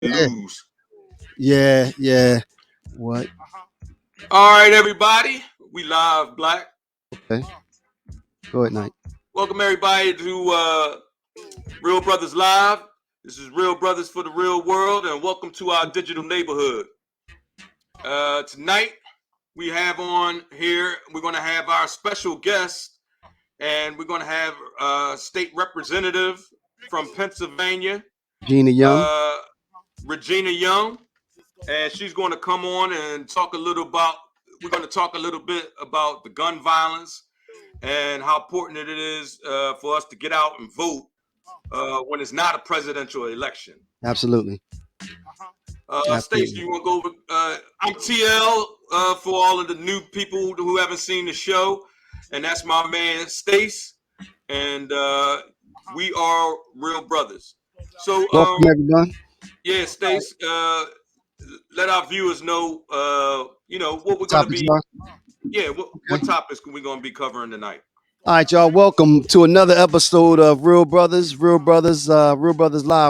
Yeah, Lose. yeah. What? All right, everybody. We live, Black. Okay. Go at night. Welcome everybody to Real Brothers Live. This is Real Brothers for the Real World, and welcome to our digital neighborhood. Tonight we have on here. We're going to have our special guest, and we're going to have State Representative from Pennsylvania, Regina Young. uh, Regina Young, and she's going to come on and talk a little about. We're going to talk a little bit about the gun violence and how important it is for us to get out and vote when it's not a presidential election. Absolutely. Stacey, you want to go over? I'm TL for all of the new people who haven't seen the show, and that's my man Stace, and we are Real Brothers. So, Welcome everyone. yeah, Stace, let our viewers know, what we're going to Topics be. are. Yeah, what topics are we going to be covering tonight? All right, y'all. Welcome to another episode of Real Brothers, Real Brothers Live,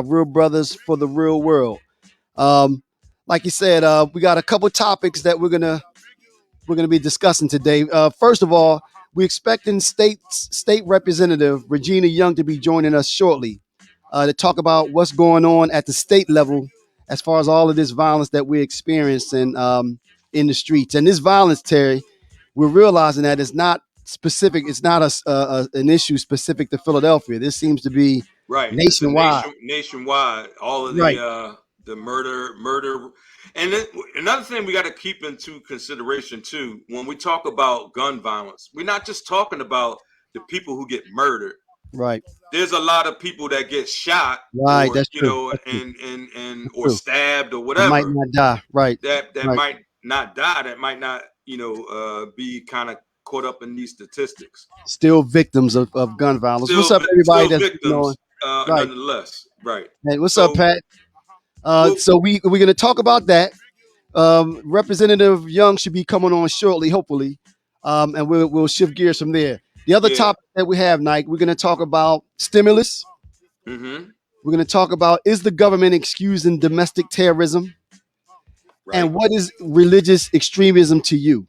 Real Brothers for the Real World. Like you said, we got a couple topics that we're gonna be discussing today. First of all, we're expecting State Representative Regina Young to be joining us shortly to talk about what's going on at the state level as far as all of this violence that we're experiencing in the streets. And this violence, Terry, we're realizing that it's not specific. It's not an issue specific to Philadelphia. This seems to be Right, nationwide. nationwide. All of Right. the murder, and then another thing we got to keep into consideration too when we talk about gun violence. We're not just talking about the people who get murdered. Right. There's a lot of people that get shot, Right. or That's true. That's true. and That's or true. stabbed or They might whatever. not die. Right. That Right. might not die. That might not be kind of caught up in these statistics. Still victims of gun violence. What's up, everybody? Still That's victims, on. Right. nonetheless. Right. Hey, what's up, So, Pat? well, So we're going to talk about that. Representative Young should be coming on shortly, hopefully, and we'll shift gears from there. The other Yeah. topic that we have, Nike, we're going to talk about stimulus. mm-hmm. We're going to talk about, is the government excusing domestic terrorism? Right. And what is religious extremism to you?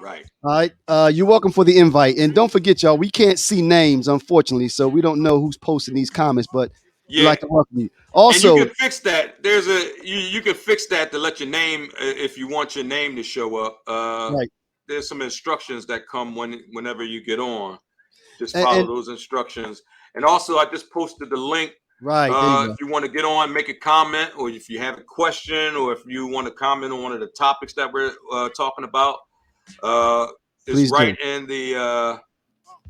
Right. All right. You're welcome for the invite. And don't forget, y'all, we can't see names, unfortunately, so we don't know who's posting these comments, but we'd like to welcome you. Also, and you can fix that. There's you can fix that to let your name, if you want your name to show up. right. There's some instructions that come whenever you get on. Just follow those instructions. And also, I just posted the link. Right. If you want to get on, make a comment, or if you have a question, or if you want to comment on one of the topics that we're talking about, it's right in the.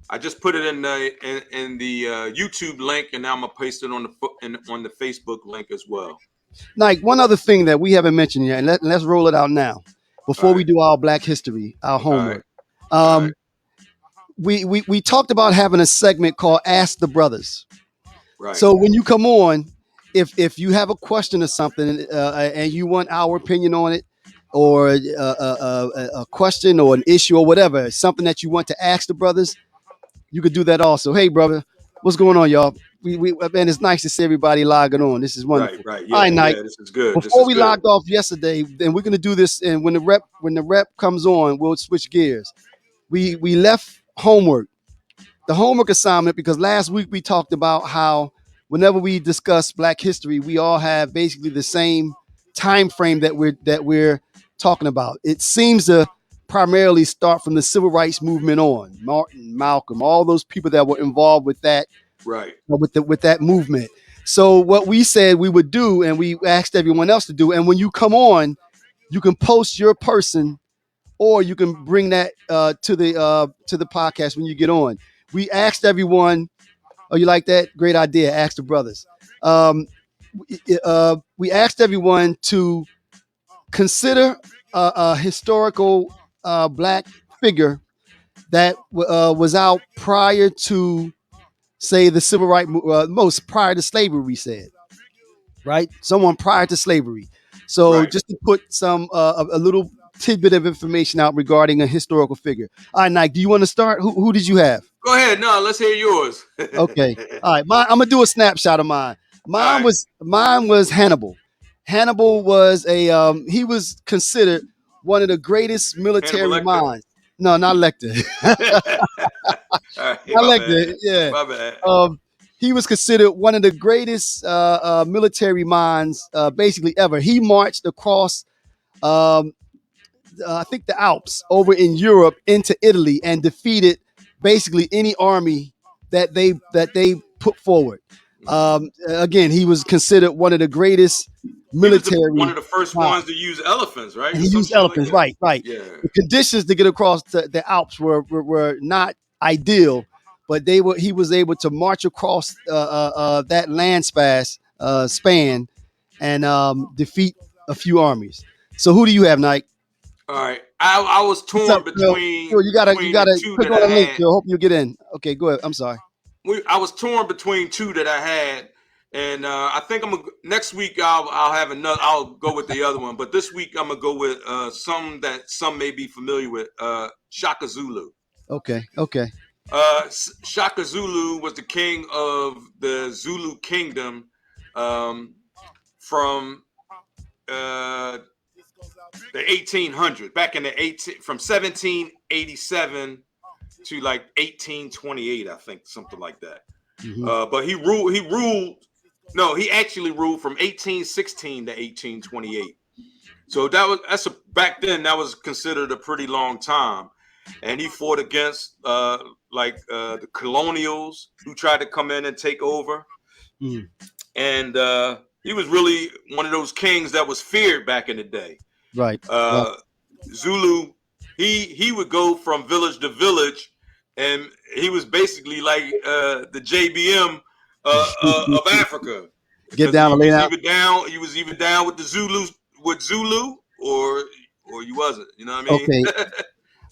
I just put it in the YouTube link, and now I'm gonna paste it on the Facebook link as well. Nike, one other thing that we haven't mentioned yet, and let's roll it out now before we do our Black History, our homework. We talked about having a segment called Ask the Brothers. Right. So when you come on, if you have a question or something and you want our opinion on it, or a question or an issue or whatever, something that you want to ask the brothers, you could do that also. Hey, brother, what's going on, y'all? Man, it's nice to see everybody logging on. This is wonderful. Right. Yeah. All right, Nike. Yeah, this is good. Before we logged off yesterday, and we're gonna do this, and when the rep comes on, we'll switch gears. We left homework, the homework assignment, because last week we talked about how whenever we discuss Black history, we all have basically the same time frame that we're talking about. It seems to primarily start from the civil rights movement on. Martin, Malcolm, all those people that were involved with that, right, with that movement. So what we said we would do, and we asked everyone else to do, and when you come on, you can post your person, or you can bring that to the podcast when you get on. We asked everyone, oh, you like that? Great idea. Ask the brothers. We asked everyone to consider a historical Black figure that was out prior to, say, the civil rights, most prior to slavery, we said, right? Someone prior to slavery. So just to put some a little tidbit of information out regarding a historical figure. All right, Nike, do you want to start? Who did you have? Go ahead. No, let's hear yours. Okay. All right. I'm gonna do a snapshot of mine. Mine was Hannibal. Hannibal was he was considered one of the greatest Hannibal military Lecter. minds. No, not Lecter. All right, Not my Lecter. bad. Yeah. My bad. He was considered one of the greatest military minds basically ever. He marched across um, I think the Alps over in Europe into Italy and defeated basically any army that they put forward. Again, he was considered one of the greatest He was one military of the first minds. ones to use elephants, right, And or he some used shit like elephants, that. right, right. Yeah. The conditions to get across the Alps were not ideal, but he was able to march across that land span and defeat a few armies. So who do you have, Nike? All right. I was What's up, torn Phil? between Phil, you the gotta two click that on I the link, had. Phil. Hope you get in. Okay, go ahead. I'm sorry. I was torn between two that I had, and I think I'm gonna next week I'll have another. I'll go with the other one, but this week I'm gonna go with some that some may be familiar with. Shaka Zulu. Okay, okay. Shaka Zulu was the king of the Zulu kingdom from the 1800s, back in the 18 from 1787 to like 1828, I think, something like that. But he ruled. No, he actually ruled from 1816 to 1828. So back then that was considered a pretty long time, and he fought against the colonials who tried to come in and take over, and he was really one of those kings that was feared back in the day. Right. Zulu, he would go from village to village, and he was basically like the JBM of Africa, Get because down he and lay was down. either down with the Zulus with Zulu, or you wasn't. You know what I mean? Okay. So,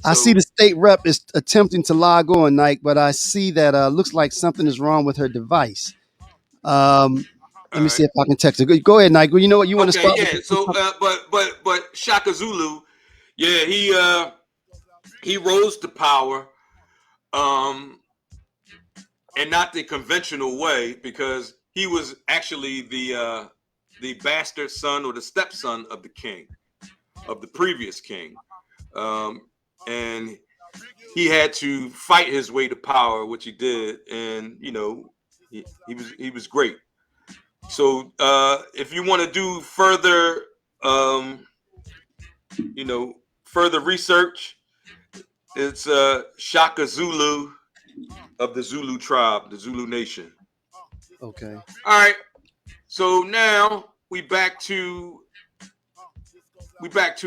I see the state rep is attempting to log on, Nike, but I see that looks like something is wrong with her device. Let me see if I can text her. Go ahead, Nike. You know what? You want to okay, start yeah. with? So, but Shaka Zulu, yeah, he rose to power, and not the conventional way, because he was actually the bastard son or the stepson of the king, of the previous king, and he had to fight his way to power, which he did, and he was great. So if you want to do further, further research, it's Shaka Zulu of the Zulu tribe, the Zulu nation. Okay. All right. So now we back to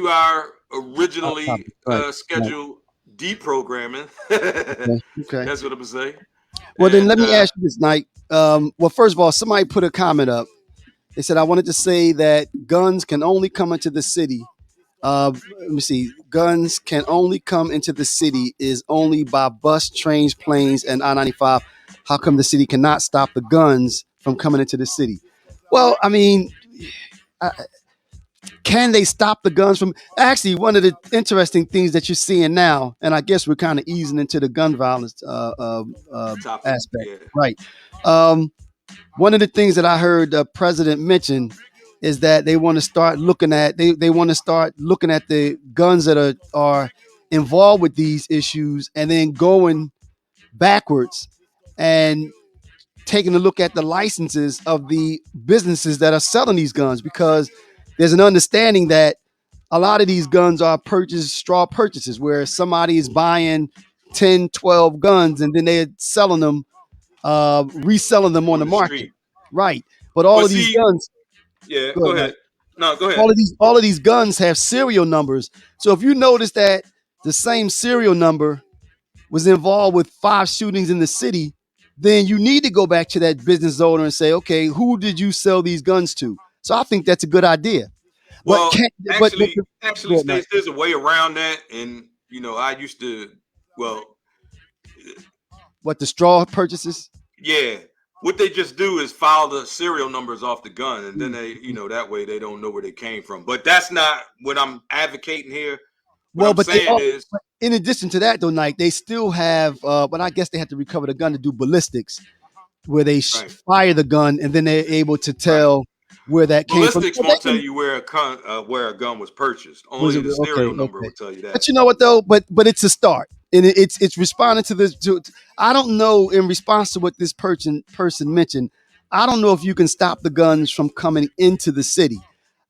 our originally scheduled deprogramming. Okay. That's what I'm gonna say. Well, then let me ask you this, Nike. Well, first of all, somebody put a comment up. They said, I wanted to say that guns can only come into the city. Let me see. Guns can only come into the city is only by bus, trains, planes, and I-95. How come the city cannot stop the guns from coming into the city? Well, I mean, can they stop the guns from? Actually, one of the interesting things that you're seeing now, and I guess we're kind of easing into the gun violence aspect, yeah. Right? One of the things that I heard the president mention is that they want to start looking at the guns that are involved with these issues, and then going backwards and taking a look at the licenses of the businesses that are selling these guns, because there's an understanding that a lot of these guns are straw purchases, where somebody is buying 10, 12 guns and then they're selling them, reselling them on the market. Street. Right. But all of these guns. Yeah, go ahead. No, go ahead. All of these guns have serial numbers. So if you notice that the same serial number was involved with 5 shootings in the city, then you need to go back to that business owner and say, okay, who did you sell these guns to? So I think that's a good idea. Well, actually, States, there's a way around that, and I used to, what, the straw purchases? Yeah, what they just do is file the serial numbers off the gun, and then they, that way they don't know where they came from. But that's not what I'm advocating here. But in addition to that, though, Nike, they still have, but I guess they have to recover the gun to do ballistics, where they fire the gun and then they're able to tell. where that came from. Ballistics But they won't tell can, you where a gun was purchased. was Only it the okay? serial number Okay. will tell you that. But you know what though? But it's a start, and it's responding to this. I don't know in response to what this person mentioned. I don't know if you can stop the guns from coming into the city.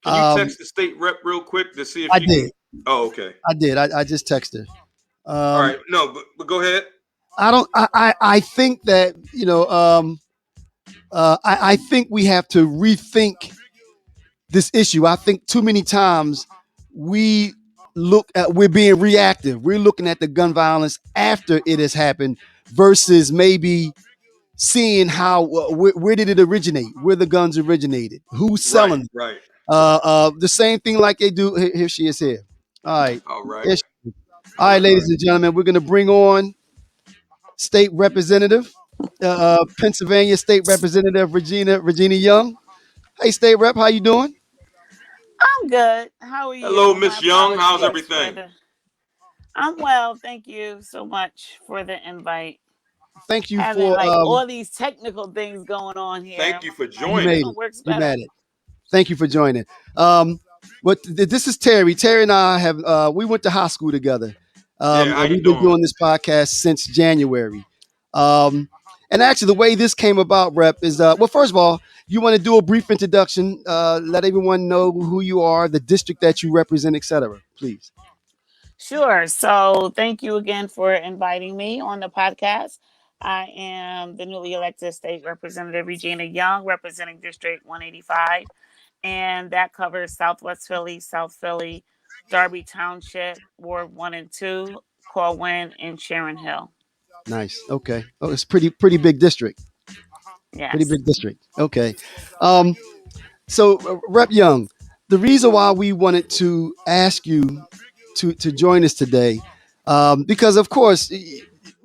Can you Um, text the state rep real quick to see if I she did. can? Oh, okay. I did. I just texted her. All right. No, but go ahead. I don't. I think that I think we have to rethink this issue. I think too many times we we're being reactive. We're looking at the gun violence after it has happened versus maybe seeing how where did it originate, where the guns originated, who's Right. selling it. Right. The same thing like they do. Here she is here. All right. All right. Here all right, ladies and gentlemen, we're going to bring on State Representative, Pennsylvania State Representative Regina Young. Hey, State Rep, how you doing? I'm good. How are Hello, you? My Miss Young. How's apologies for everything? the. I'm well. Thank you so much for the invite. Thank you Having for like all these technical things going on here. Thank you for My you joining. made phone it. works You better. made it. Thank you for joining. This is Terry. Terry and I have we went to high school together, Yeah. How and you we've been doing? doing this podcast since January. Um, and actually, the way this came about, Rep, is well. First of all, you want to do a brief introduction, let everyone know who you are, the district that you represent, etc. Please. Sure. So thank you again for inviting me on the podcast. I am the newly elected State Representative Regina Young, representing District 185, and that covers Southwest Philly, South Philly, Darby Township, Ward 1 and 2, Corwin, and Sharon Hill. Nice. Okay. Oh, it's pretty big district. Pretty Yes. big district. Okay. Um, so, Rep Young, the reason why we wanted to ask you to join us today, because of course,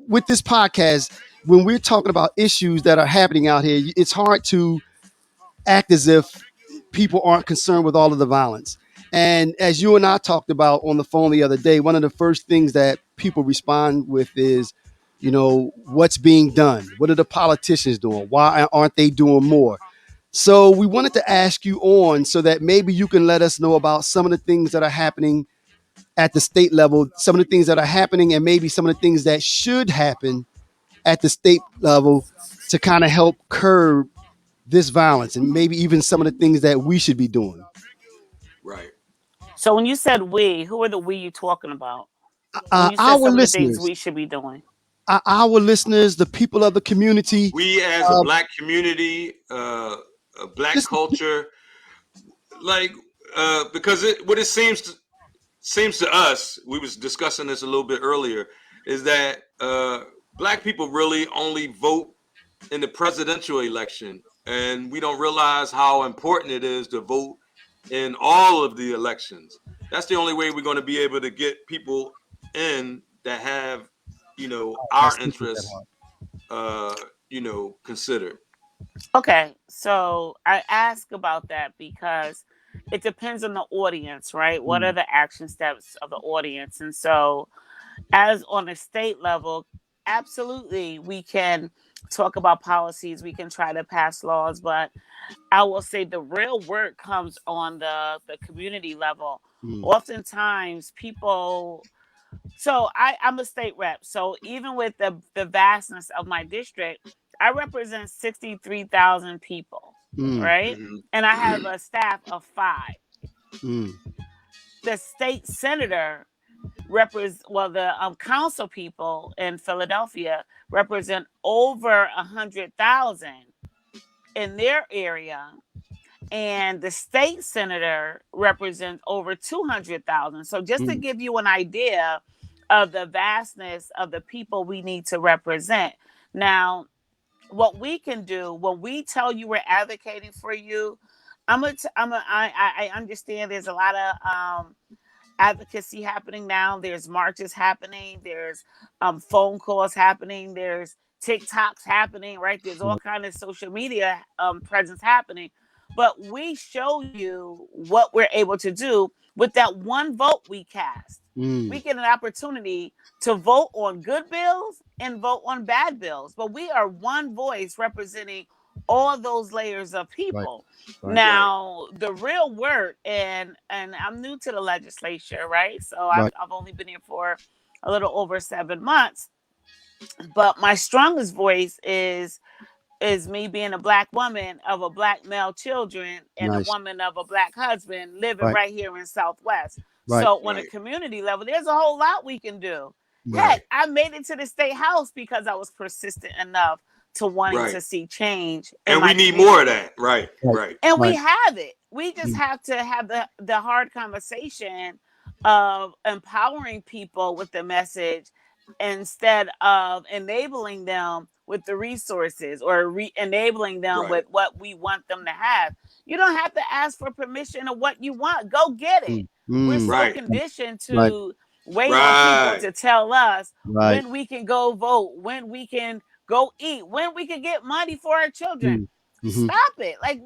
with this podcast, when we're talking about issues that are happening out here, it's hard to act as if people aren't concerned with all of the violence. And as you and I talked about on the phone the other day, one of the first things that people respond with is, what's being done? What are the politicians doing? Why aren't they doing more? So we wanted to ask you on so that maybe you can let us know about some of the things that are happening at the state level, some of the things that are happening, and maybe some of the things that should happen at the state level to kind of help curb this violence, and maybe even some of the things that we should be doing. Right. So when you said we, who are the we you talking about? When you said Our some of the things listeners, we should be doing. our listeners, the people of the community, We as a uh, black community, a black just culture, like because what it seems to us, we was discussing this a little bit earlier, is that black people really only vote in the presidential election, and we don't realize how important it is to vote in all of the elections. That's the only way we're going to be able to get people in that have, I our sleep with that interests, heart. considered. Okay, so I ask about that because it depends on the audience, right? What are Mm, the action steps of the audience? And so, as on a state level, absolutely, we can talk about policies, we can try to pass laws, but I will say the real work comes on the community level. mm, Oftentimes, people. So I'm a state rep. So even with the vastness of my district, I represent 63,000 people, mm, right? Hmm. And I have a staff of 5. mm, The state senator the council people in Philadelphia represent over 100,000 in their area, and the state senator represents over 200,000. So just to mm, give you an idea of the vastness of the people we need to represent. Now, what we can do when we tell you we're advocating for you, I understand there's a lot of advocacy happening now. There's marches happening. There's phone calls happening. There's TikToks happening. Right? There's all kind of social media presence happening. But we show you what we're able to do with that one vote we cast. mm, We get an opportunity to vote on good bills and vote on bad bills. But we are one voice representing all those layers of people. Now, the real work, and I'm new to the legislature, right? So I've only been here for a little over 7 months, but my strongest voice is me being a Black woman of a Black male children and a woman of a Black husband living right here in Southwest. So on a community level, there's a whole lot we can do. Heck, I made it to the state house because I was persistent enough to wanting to see change. And we need more of that. Right. And we have it. We just have to have the hard conversation of empowering people with the message instead of enabling them with the resources or enabling them with what we want them to have. You don't have to ask for permission of what you want. Go get it. We're so conditioned to wait on people to tell us when we can go vote, when we can go eat, when we can get money for our children. Stop it. Like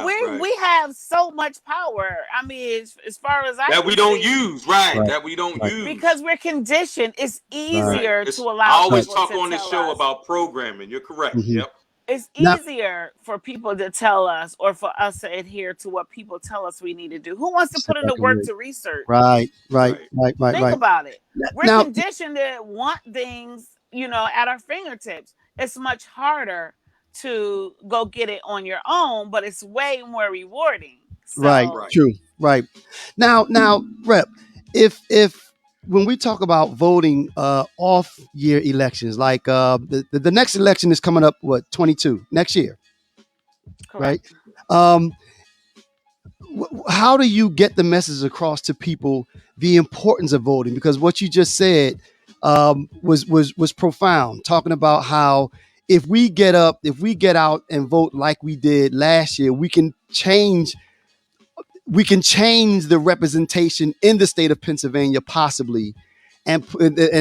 we have so much power. I mean, as far as I that we don't use, that we don't use because we're conditioned. It's easier to allow. I always talk on this show about programming. You're correct. Yep. It's easier for people to tell us or for us to adhere to what people tell us we need to do. Who wants to put in the work to research? Right. Think about it. We're conditioned to want things, at our fingertips. It's much harder to go get it on your own, but it's way more rewarding. So, True. Right. Now, Rep, if when we talk about voting off year elections, like the next election is coming up, 22 next year, correct. right? How do you get the message across to people the importance of voting? Because what you just said was profound, talking about how if we get out and vote like we did last year, we can change the representation in the state of Pennsylvania, possibly, and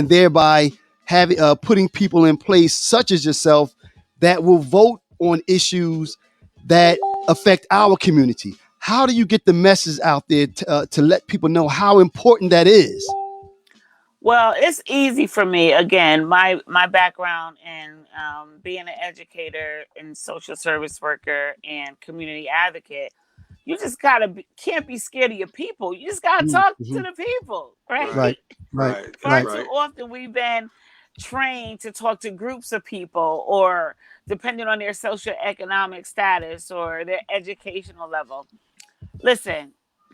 thereby having putting people in place such as yourself that will vote on issues that affect our community. How do you get the message out there to let people know how important that is? Well, it's easy for me. Again, my background in being an educator and social service worker and community advocate, you just can't be scared of your people. You just gotta talk to the people, right? Far too often we've been trained to talk to groups of people, or depending on their socioeconomic status or their educational level. Listen,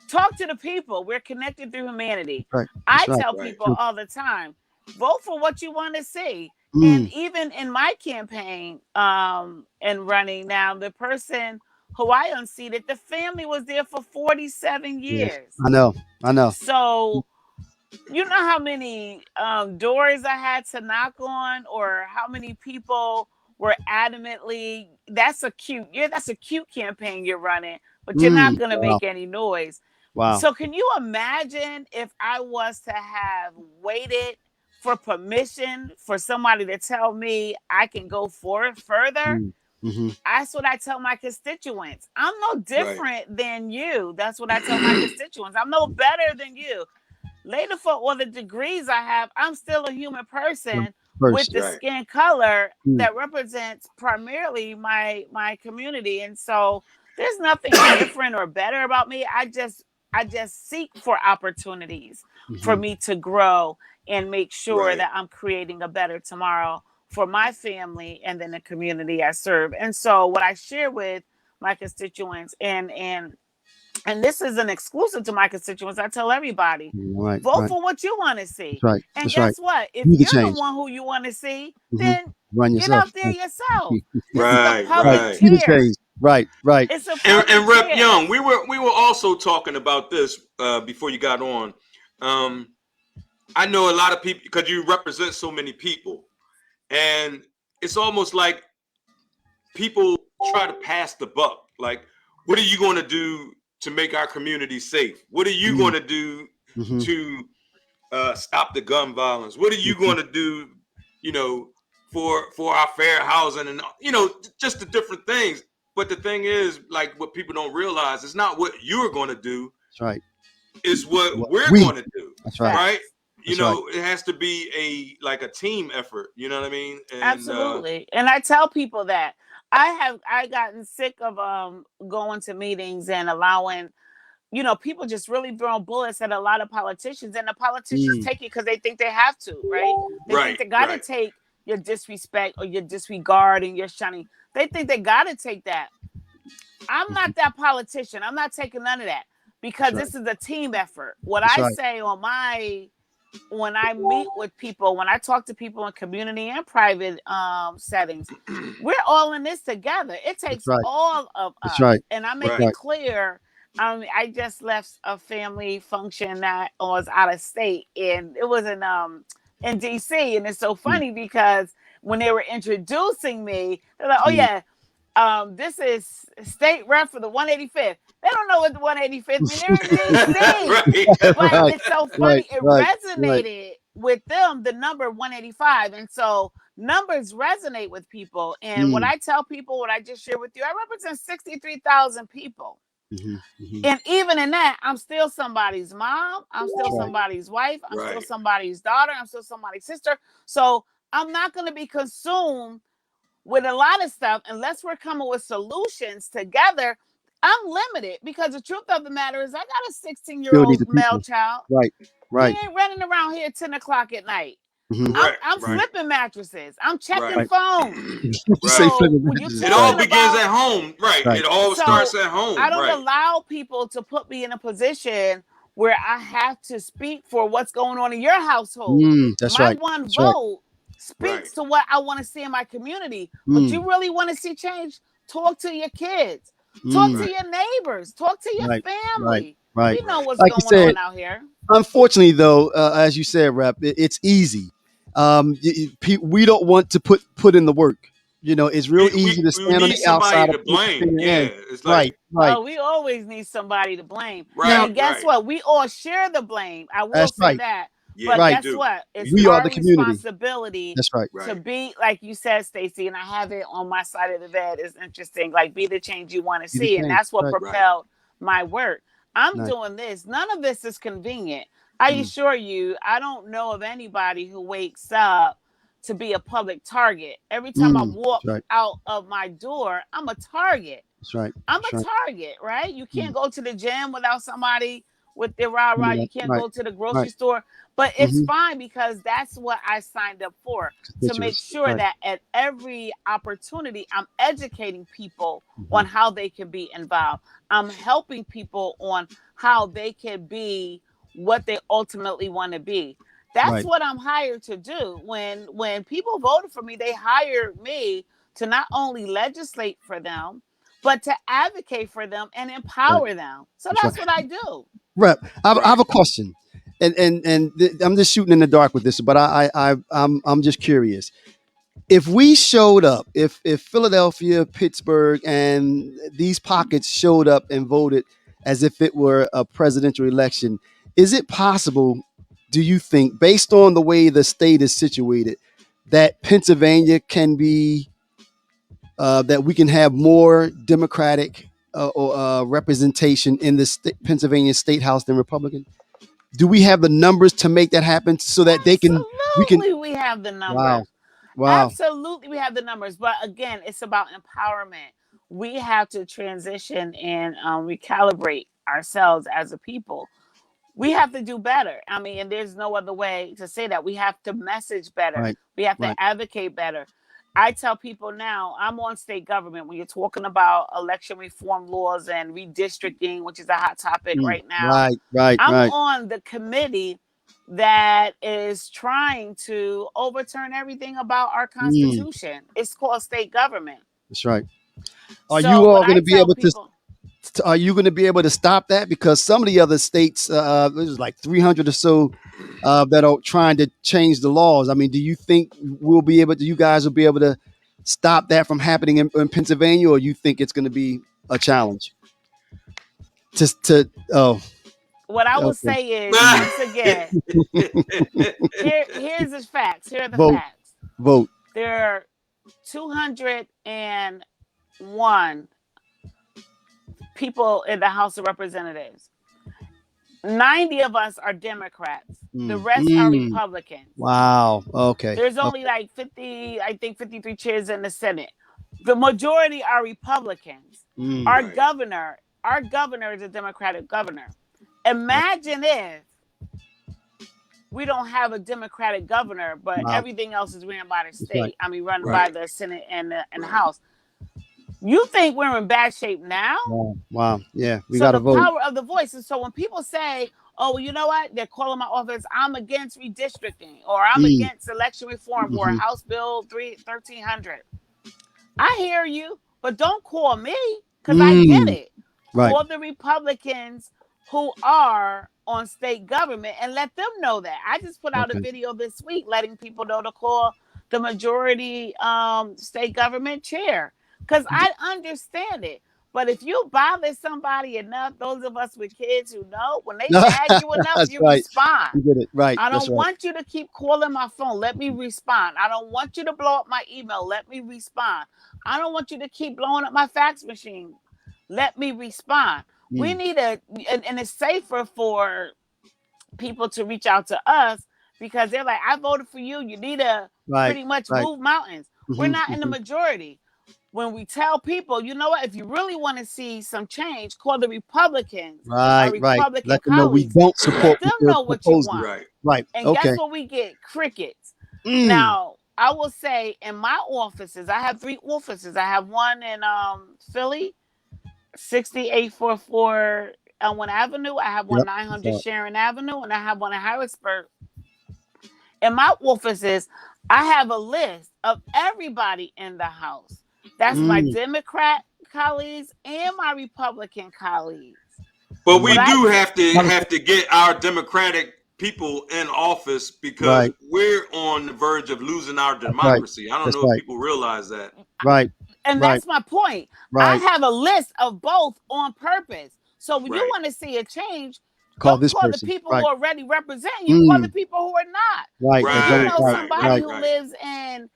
talk to the people. We're connected through humanity. I tell people all the time, vote for what you want to see. And even in my campaign and running now, the person who I unseated, the family was there for 47 years. I know. So you know how many doors I had to knock on, or how many people were adamantly, that's a cute campaign you're running, but you're not going to make any noise. Wow. So can you imagine if I was to have waited for permission for somebody to tell me I can go further? That's what I tell my constituents. I'm no different than you. That's what I tell my constituents. I'm no better than you. Later, for all the degrees I have, I'm still a human person with the skin color that represents primarily my community. And so there's nothing different or better about me. I just seek for opportunities for me to grow and make sure that I'm creating a better tomorrow for my family and then the community I serve. And so what I share with my constituents, and this is an exclusive to my constituents, I tell everybody, vote for what you want to see. And guess what? If you're the one who you want to see, then get out there yourself. This is a public chair. Right. It's a public and Rep chair. Young, we were also talking about this before you got on. I know a lot of people, because you represent so many people, and it's almost like people try to pass the buck. Like, what are you going to do to make our community safe? What are you going to do to stop the gun violence? What are you going to do, for our fair housing and, just the different things. But the thing is, like, what people don't realize is not what you're going to do. That's right. It's what we're going to do. That's right. Right? It has to be a team effort. You know what I mean? And, absolutely. And I tell people that I gotten sick of going to meetings and allowing, people just really throwing bullets at a lot of politicians, and the politicians take it because they think they have to, right? They think they got to take your disrespect or your disregard and your shunning. They think they got to take that. I'm not that politician. I'm not taking none of that because this is a team effort. What I say when I meet with people, when I talk to people in community and private settings, we're all in this together. It takes all of us. And I make it clear. I just left a family function that was out of state, and it was in DC. And it's so funny because when they were introducing me, they're like, "Oh yeah, this is State Rep for the 185th." They don't know what the 185th means. They're in DC. But it's so funny. It resonated with them, the number 185. And so numbers resonate with people. And what I tell people, what I just shared with you, I represent 63,000 people. And even in that, I'm still somebody's mom. I'm still somebody's wife. I'm still somebody's daughter. I'm still somebody's sister. So I'm not going to be consumed with a lot of stuff unless we're coming with solutions together. I'm limited because the truth of the matter is I got a 16-year-old male child. He ain't running around here at 10 o'clock at night. I'm flipping mattresses. I'm checking phones. So when you're it all begins at home. It all starts at home. I don't allow people to put me in a position where I have to speak for what's going on in your household. My one vote speaks to what I want to see in my community. But you really want to see change? Talk to your kids. Talk to your neighbors. Talk to your family. We know what's going on out here. Unfortunately, though, as you said, Rep, it's easy. We don't want to put in the work. It's real easy to stand on the outside to blame. It's like Oh, we always need somebody to blame. And guess what? We all share the blame. I will say that. But guess what? It's our responsibility to be, like you said, Stacey, and I have it on my side of the bed. It's interesting. Like, be the change you want to see. And that's what propelled my work. I'm doing this. None of this is convenient. I assure you, I don't know of anybody who wakes up to be a public target. Every time I walk out of my door, I'm a target. I'm a target, right? You can't go to the gym without somebody with their rah-rah. You can't go to the grocery store. But it's fine because that's what I signed up for, to make sure that at every opportunity, I'm educating people on how they can be involved. I'm helping people on how they can be what they ultimately want to be. That's what I'm hired to do. When people voted for me, they hired me to not only legislate for them, but to advocate for them and empower them. So that's what I do. Rep, I have a question, and I'm just shooting in the dark with this, but I'm just curious. If we showed up, if Philadelphia, Pittsburgh, and these pockets showed up and voted as if it were a presidential election, is it possible, do you think, based on the way the state is situated, that Pennsylvania can be, that we can have more Democratic representation in the Pennsylvania State House than Republican? Do we have the numbers to make that happen so that we have the numbers? Wow. Absolutely, we have the numbers. But again, it's about empowerment. We have to transition and recalibrate ourselves as a people. We have to do better. I mean, and there's no other way to say that. We have to message better. We have to advocate better. I tell people now, I'm on state government. When you're talking about election reform laws and redistricting, which is a hot topic right now. I'm on the committee that is trying to overturn everything about our Constitution. It's called state government. That's right. Are you all going to be able to? Are you going to be able to stop that? Because some of the other states, there's like 300 or so that are trying to change the laws. I mean, do you think you guys will be able to stop that from happening in Pennsylvania, or you think it's going to be a challenge? What I will say is, once again, here's the facts. Here are the facts. Vote. There are 201 people in the House of Representatives. 90 of us are Democrats. The rest are Republicans. Wow. Okay. There's only like 53 chairs in the Senate. The majority are Republicans. Mm. Our Right. governor is a Democratic governor. Imagine if we don't have a Democratic governor, but Wow. everything else is ran by the That's state. right. I mean, run by Right. the Senate and the Right. House. You think we're in bad shape now? Wow. Wow. Yeah, we So got to the vote. power of the voice. And so when people say, "Oh, well, you know what? They're calling my office. I'm against redistricting, or I'm Mm. against election reform, or Mhm. House Bill 1300." I hear you, but don't call me because I get it. Right. Call the Republicans who are on state government and let them know that. I just put out a Okay. video this week letting people know to call the majority state government chair because I understand it. But if you bother somebody enough, those of us with kids who know, when they nag you enough, That's you right. respond. You get it. Right. I That's don't right. want you to keep calling my phone. Let me respond. I don't want you to blow up my email. Let me respond. I don't want you to keep blowing up my fax machine. Let me respond. We need and it's safer for people to reach out to us because they're like, I voted for you. You need to Right. pretty much Right. move mountains. We're not in the majority. When we tell people, you know what, if you really want to see some change, call the Republicans, our Right. Right. Republican Let them know we colleagues. don't Let support them what they're know what you proposing. want. Right. Right. And Okay. guess what we get? Crickets. Mm. Now, I will say in my offices, I have 3 offices. I have one in Philly, 6844 Elmwood Avenue. I have one Yep. 900 Sharon Avenue, and I have one in Harrisburg. In my offices, I have a list of everybody in the house. That's my Democrat colleagues and my Republican colleagues. But we But do have to get our Democratic people in office because Right. we're on the verge of losing our Right. democracy. I don't That's know if right. people realize that. Right. And Right. that's my point. I Right. have a list of both on purpose. So when you Right. want to see a change, Call don't this call the person. people Right. who are already representing you. Call the people who are not. Right. When That you don't. know Right. somebody Right. who Right. lives in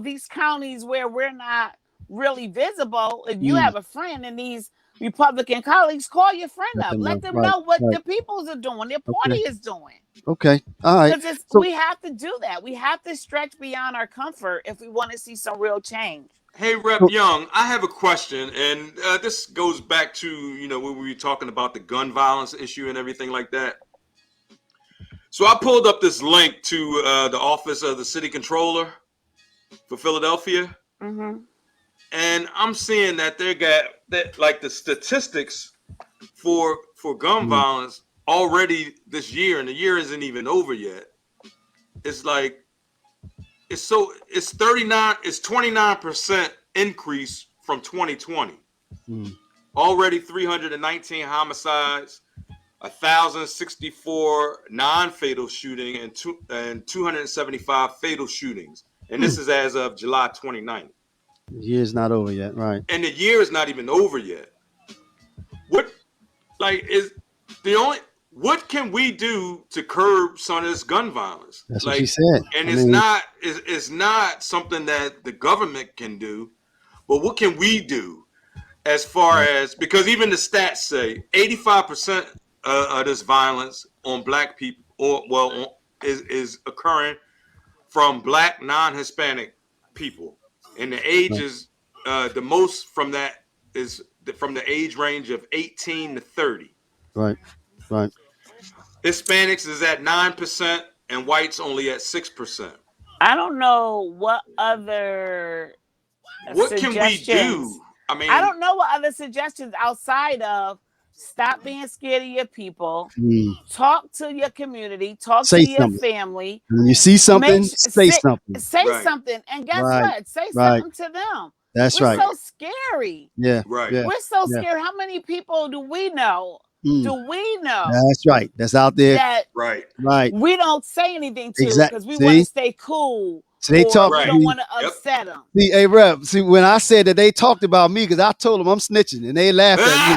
these counties where we're not really visible, if you have a friend in these Republican colleagues, call your friend Let up. them know. Let them Right. know what Right. the peoples are doing, their Okay. party is doing. Okay. All right. Because So we have to do that. We have to stretch beyond our comfort if we want to see some real change. Hey, Rep Young, I have a question, and this goes back to when we were talking about the gun violence issue and everything like that. So I pulled up this link to the office of the city controller for Philadelphia, and I'm seeing that they got that like the statistics for gun violence already this year, and the year isn't even over yet. It's like it's 29% increase from 2020. Already 319 homicides, 1,064 non-fatal shooting, and 275 fatal shootings. And this is as of July 29th. the year's not over yet. Right. And the year is not even over yet. What can we do to curb some of this gun violence? That's what she said. And I it's mean, it's not something that the government can do, but what can we do as far as, because even the stats say 85% of this violence on black people is occurring from black non-Hispanic people, and the ages the most from that is from the age range of 18 to 30. Right. Right. Hispanics is at 9% and whites only at 6%. I don't know what other What can we do? I mean, I don't know what other suggestions outside of stop being scared of your people, talk to your community, talk to your family. When you see something, say something. Say something. And guess what? Say something to them. That's We're so scary. Yeah. Right. Yeah. We're so scared. How many people do we know? Do we know? That's right. That's out there. That right. We don't say anything to because we want to stay cool. So they talk. We don't want to upset them. See, hey, Rep. See, when I said that they talked about me, because I told them I'm snitching, and they laughed at me.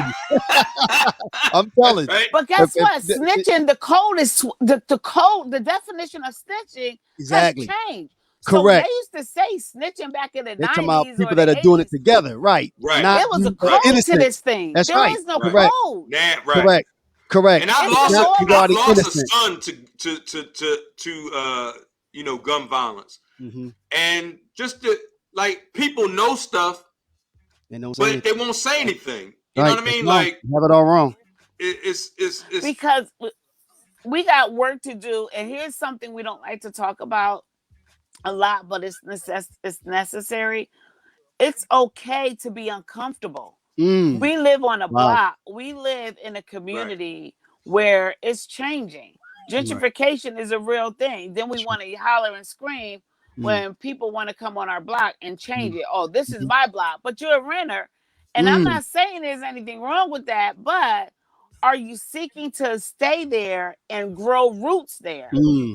I'm telling you. But guess what? Snitching. The code is the code. The definition of snitching has changed. Correct. So they used to say snitching back in the 90s. They're talking about people that are doing it together, right? Right. There was a code to this thing. That's there right. is no Correct. code. Yeah, right. Correct. And I've lost a son to gun violence. And just like people know stuff, but they won't say anything. You know what I mean? Like you have it all wrong. It's because we got work to do, and here's something we don't like to talk about a lot, but it's necessary. It's okay to be uncomfortable. We live on a block. We live in a community where it's changing. Gentrification is a real thing. Then we want to holler and scream when people want to come on our block and change it. Oh, this is my block, but you're a renter. And I'm not saying there's anything wrong with that, but are you seeking to stay there and grow roots there?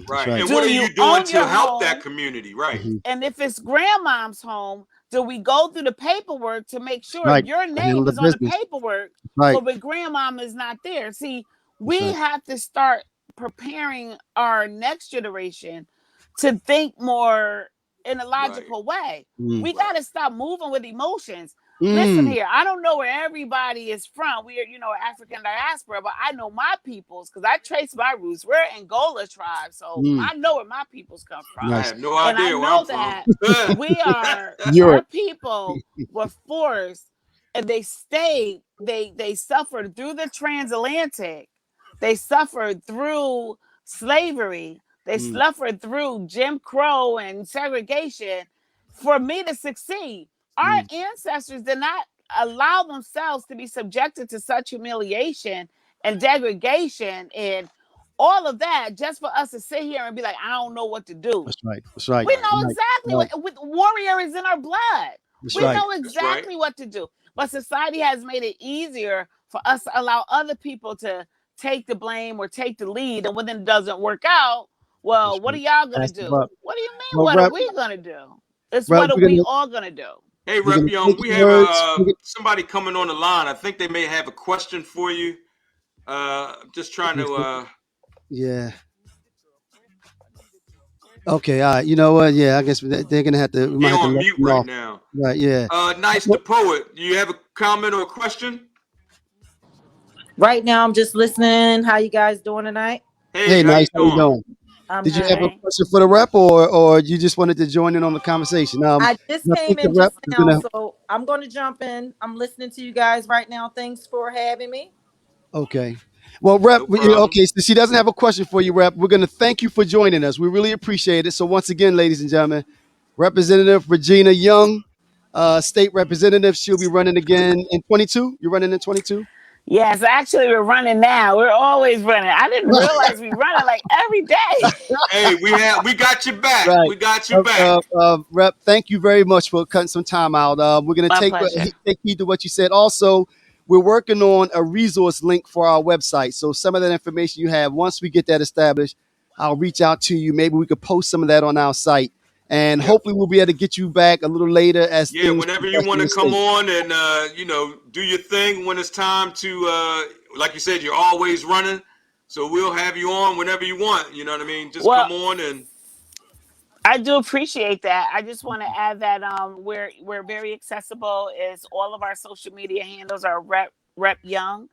Right. And what are you doing to help that community? Right. And if it's grandmom's home, do we go through the paperwork to make sure your name is on the paperwork so when grandmom is not there? See, we have to start preparing our next generation to think more in a logical way. We got to stop moving with emotions. Listen here, I don't know where everybody is from. We are, African diaspora, but I know my peoples because I trace my roots. We're Angola tribe, so I know where my peoples come from. I have no idea and I where know I'm that from. we are our people were forced, and they stayed. They suffered through the transatlantic. They suffered through slavery. They suffered through Jim Crow and segregation for me to succeed. Our ancestors did not allow themselves to be subjected to such humiliation and degradation and all of that just for us to sit here and be like, I don't know what to do. That's right. That's right. We know exactly what warrior is in our blood. We know exactly what to do. But society has made it easier for us to allow other people to take the blame or take the lead. And when it doesn't work out, well, what are y'all going to do? What do you mean, what are we going to do? It's what are we all going to do? Hey, Rep Young, we have somebody coming on the line. I think they may have a question for you. Just trying to... Yeah. Okay, all right. You know what? Yeah, I guess they're going to have to... They're on mute right now. Right, yeah. Nice the Poet. Do you have a comment or a question? Right now, I'm just listening. How you guys doing tonight? Hey, Nice. How you doing? Did you have a question for the rep, or you just wanted to join in on the conversation? I just came in just now, so I'm going to jump in. I'm listening to you guys right now. Thanks for having me. Okay. Well, Rep, okay, so she doesn't have a question for you, Rep. We're going to thank you for joining us. We really appreciate it. So once again, ladies and gentlemen, Representative Regina Young, State Representative, she'll be running again in 22. You're running in 22? Yes, actually, we're running now. We're always running. I didn't realize we running like every day. Hey, we got your back. Right. We got your back. Rep, thank you very much for cutting some time out. We're going to take heed to what you said. Also, we're working on a resource link for our website. So some of that information you have, once we get that established, I'll reach out to you. Maybe we could post some of that on our site. And hopefully we'll be able to get you back a little later as whenever you want to come on and do your thing when it's time to like you said, you're always running, so we'll have you on whenever you want. You know what I mean? Just come on. And I do appreciate that. I just want to add that we're very accessible. Is all of our social media handles are Rep Young.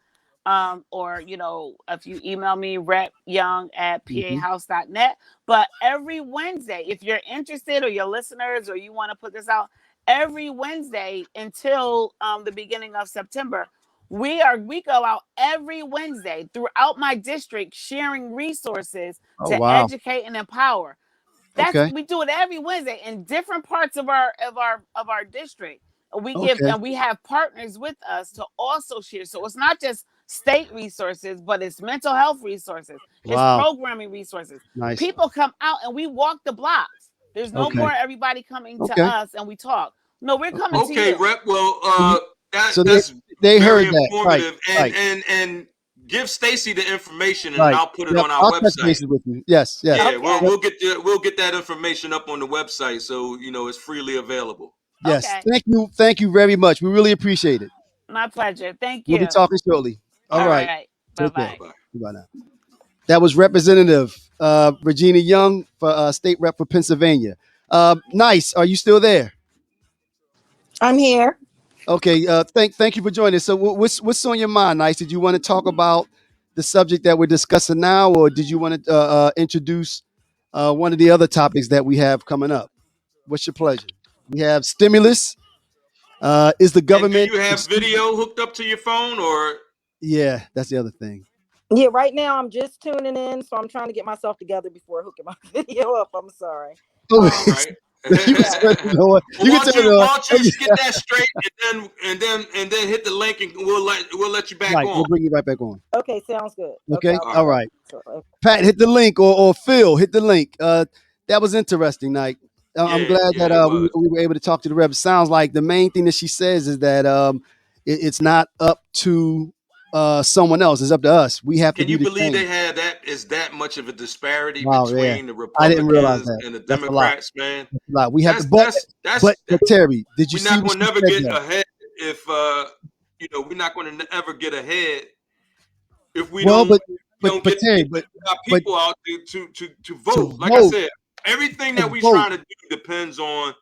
Or if you email me repyoung@pahouse.net. But every Wednesday, if you're interested or your listeners or you want to put this out, every Wednesday until the beginning of September, we go out every Wednesday throughout my district sharing resources to educate and empower. We do it every Wednesday in different parts of our district. We give and we have partners with us to also share. So it's not just state resources, but it's mental health resources. It's programming resources. Nice. People come out and we walk the blocks. There's no more everybody coming to us and we talk. No, we're coming to you. Okay, Rep. Well, that's they very heard informative. That. And give Stacy the information and I'll put it on our website. With you. Yes. Yeah, we'll get that information up on the website so it's freely available. Yes. Okay. Thank you very much. We really appreciate it. My pleasure. Thank you. We'll be talking shortly. All right. Bye-bye. Bye now. That was Representative Regina Young for State Rep for Pennsylvania. Nice. Are you still there? I'm here. Okay. Thank you for joining us. So what's on your mind, Nice? Did you want to talk about the subject that we're discussing now, or did you want to introduce one of the other topics that we have coming up? What's your pleasure? We have stimulus. Is the government? And do you have video hooked up to your phone, or? Yeah, that's the other thing. Yeah, right now I'm just tuning in, so I'm trying to get myself together before hooking my video up. I'm sorry. All right. You can tell, you know what? Well, You can tell, why don't you get that straight, and then hit the link, and we'll let you back right, on. we'll bring you right back on. Okay, sounds good. Okay, I'll all right. Pat, hit the link, or Phil, hit the link. That was interesting, Night. I'm glad that we were able to talk to the rep. It sounds like the main thing that she says is that it's not up to someone else. It's up to us. We have to Can do you the believe change. they had that much of a disparity Wow, yeah. between the I didn't realize Republicans that. and the That's a lot. Democrats, man? That's a lot. We have That's to, but Terry, did you we're see not what going to she never said get there? ahead if we're not going to ever get ahead if we Well, don't but Terry, get our people out to vote. Like I vote, said, everything that we're vote. trying to do depends on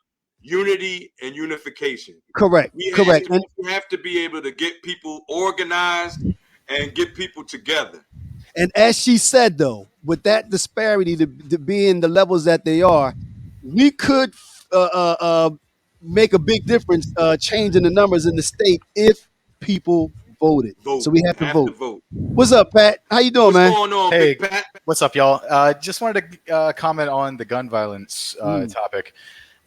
unity and unification. Correct. We have to be able to get people organized and get people together. And as she said, though, with that disparity to being the levels that they are, we could make a big difference changing the numbers in the state if people voted. Vote. So we have to Have to vote. vote. What's up, Pat? How you doing, What's man? going on, Hey, Big Pat? what's up, y'all? Just wanted to comment on the gun violence topic.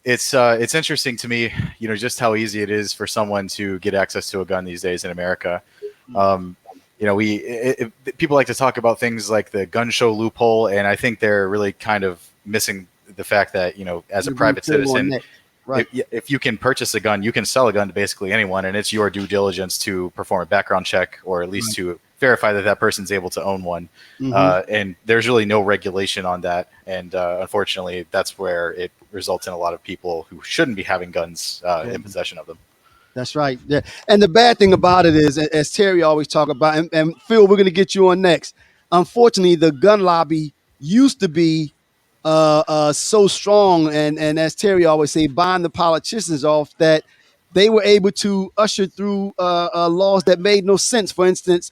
It's interesting to me, just how easy it is for someone to get access to a gun these days in America. People like to talk about things like the gun show loophole, and I think they're really kind of missing the fact that, as a private citizen, right. if you can purchase a gun, you can sell a gun to basically anyone, and it's your due diligence to perform a background check, or at least to verify that person's able to own one. And there's really no regulation on that. And unfortunately, that's where it results in a lot of people who shouldn't be having guns in possession of them. That's right. Yeah. And the bad thing about it is, as Terry always talk about, and Phil, we're going to get you on next. Unfortunately, the gun lobby used to be so strong, and as Terry always say, buying the politicians off, that they were able to usher through laws that made no sense. For instance,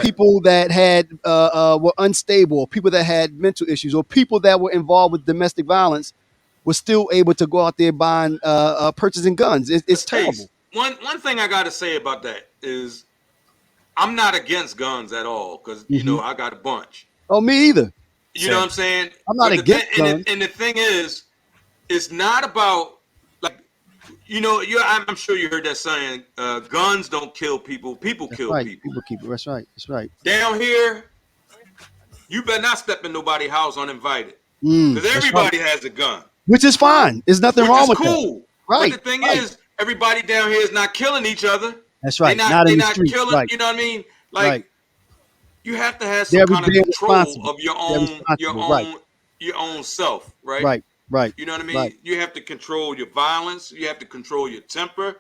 people that had were unstable, people that had mental issues, or people that were involved with domestic violence were still able to go out there buying, purchasing guns. It's terrible. One thing I got to say about that is I'm not against guns at all, because I got a bunch. Oh, me either. You know what I'm saying? I'm not against guns. And the thing is, it's not about, like, I'm sure you heard that saying, guns don't kill people, people kill people. People keep it. That's right. That's right. Down here, you better not step in nobody's house uninvited, because everybody has a gun. Which is fine. There's nothing wrong with that. Right. But the thing is, everybody down here is not killing each other. That's right. They're not streets, killing. right. You know what I mean? Like, you have to have some kind of control of your own self, right? Right. You know what I mean? Right. You have to control your violence. You have to control your temper. A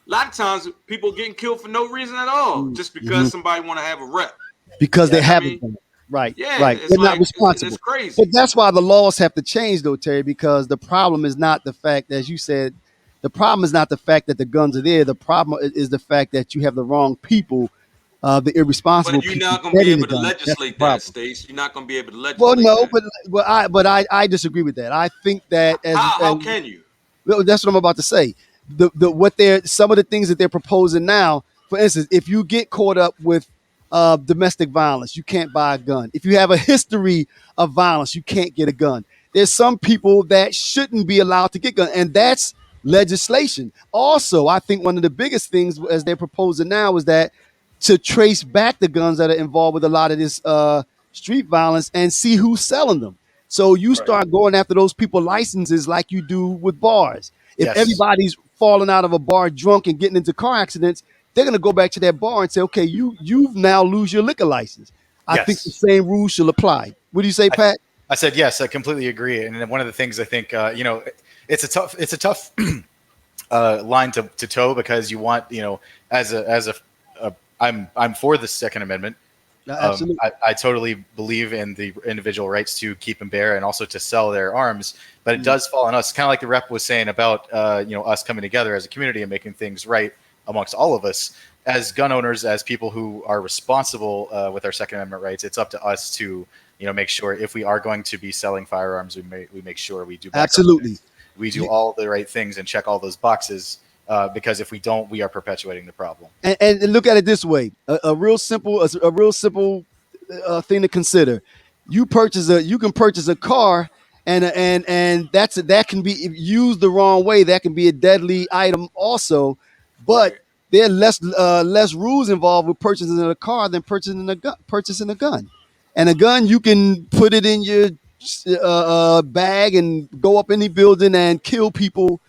lot of times, people getting killed for no reason at all, just because somebody want to have a rep. Because they haven't done it. Right. Yeah. Right. They're not responsible. It's crazy. But that's why the laws have to change, though, Terry, because the problem is not the fact, as you said, the problem is not the fact that the guns are there. The problem is the fact that you have the wrong people, the irresponsible people. But you're not going to be able to legislate that, Stace. You're not going to be able to legislate that. But I disagree with that. I think that how can you? That's what I'm about to say. Some of the things that they're proposing now, for instance, if you get caught up with domestic violence, you can't buy a gun. If you have a history of violence, you can't get a gun. There's some people that shouldn't be allowed to get guns, and that's legislation. Also, I think one of the biggest things, as they're proposing now, is that to trace back the guns that are involved with a lot of this street violence and see who's selling them. So you start going after those people licenses like you do with bars. If everybody's falling out of a bar drunk and getting into car accidents, they're going to go back to that bar and say, okay, you've now lose your liquor license. I think the same rules should apply. What do you say, Pat? I said, yes, I completely agree. And one of the things I think, it's a tough line to toe, because you want, I'm for the Second Amendment. Absolutely. I totally believe in the individual rights to keep and bear, and also to sell their arms. But it does fall on us, kind of like the rep was saying about us coming together as a community and making things right amongst all of us as gun owners, as people who are responsible with our Second Amendment rights. It's up to us to make sure, if we are going to be selling firearms, we make sure we do. Absolutely. we do all the right things and check all those boxes. Because if we don't, we are perpetuating the problem. And look at it this way: a real simple thing to consider. You can purchase a car, and that can be, if used the wrong way, that can be a deadly item also. But there are less rules involved with purchasing a car than purchasing a gun. And a gun, you can put it in your bag and go up any building and kill people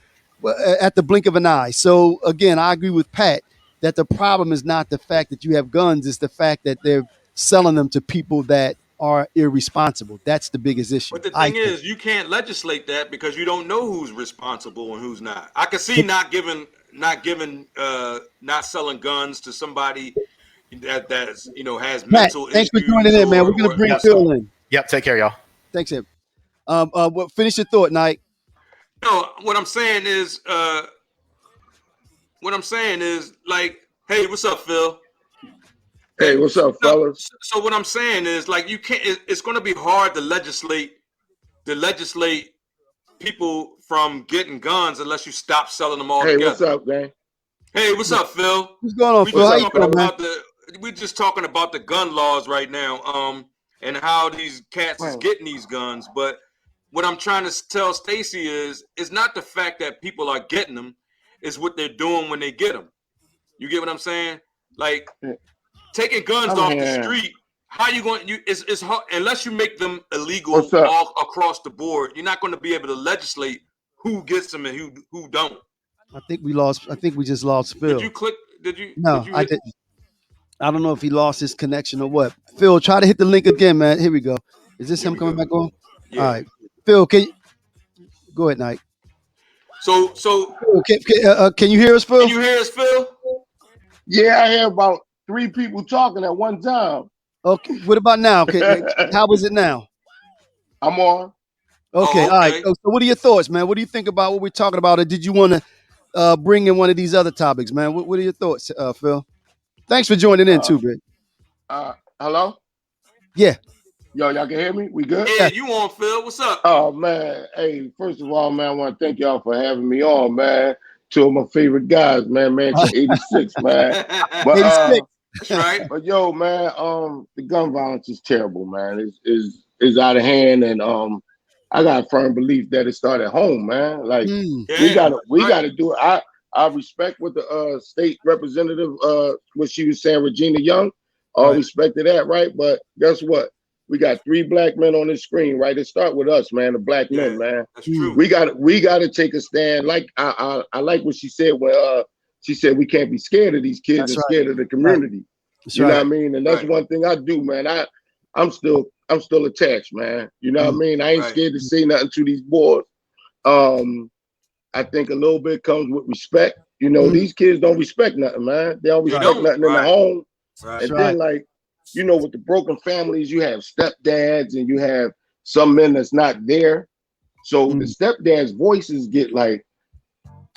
at the blink of an eye. So again, I agree with Pat that the problem is not the fact that you have guns; it's the fact that they're selling them to people that are irresponsible. That's the biggest issue. But the thing is, you can't legislate that because you don't know who's responsible and who's not. I can see not selling guns to somebody that's has mental issues. Thanks for joining in, man. We're gonna bring Phil in. Yep, take care, y'all. Thanks, him. Finish your thought, Nike. No, what I'm saying is, like, hey, what's up, Phil? Hey, what's up, fellas? So what I'm saying is, like, you can't. It's going to be hard to legislate people from getting guns unless you stop selling them all together. Hey, what's up, man? Hey, what's up, Phil? What's going on, Phil? We're just talking about the gun laws right now, and how these cats is getting these guns. But what I'm trying to tell Stacy is, it's not the fact that people are getting them, it's what they're doing when they get them. You get what I'm saying? Like, taking guns off the street, how you going? It's hard, unless you make them illegal all across the board. You're not going to be able to legislate who gets them and who don't. I think we just lost Phil. Did you click? Did you? No, I didn't. I don't know if he lost his connection or what. Phil, try to hit the link again, man. Here we go. Is this him coming back on? Yeah. All right, Phil, can you go ahead, Nike? So can you hear us, Phil? Can you hear us, Phil? Yeah, I hear about 3 people talking at one time. Okay, what about now? How is it now? I'm on. Okay, all right. So what are your thoughts, man? What do you think about what we're talking about? Or did you want to bring in one of these other topics, man? What are your thoughts, Phil? Thanks for joining in too, man. Hello? Yeah. Y'all can hear me? We good? Yeah, you on, Phil? What's up? Oh, man. Hey, first of all, man, I want to thank y'all for having me on, man. 2 of my favorite guys, man. 86, man. But, 86. That's right. But yo, man, the gun violence is terrible, man. It's out of hand, and I got a firm belief that it started at home, man. Like we gotta do it. I respect what the state representative what she was saying, Regina Young. All respect to that, right? But guess what? We got 3 black men on the screen, right? It start with us, man. The black men, man. That's true. We got to take a stand. Like I like what she said when she said we can't be scared of these kids and scared of the community. Right. You know what I mean? And that's one thing I do, man. I'm still attached, man. You know what I mean? I ain't scared to say nothing to these boys. I think a little bit comes with respect. You know, these kids don't respect nothing, man. They don't respect nothing in the home. Right. And then, like, you know, with the broken families, you have stepdads and you have some men that's not there. So the stepdad's voices get like,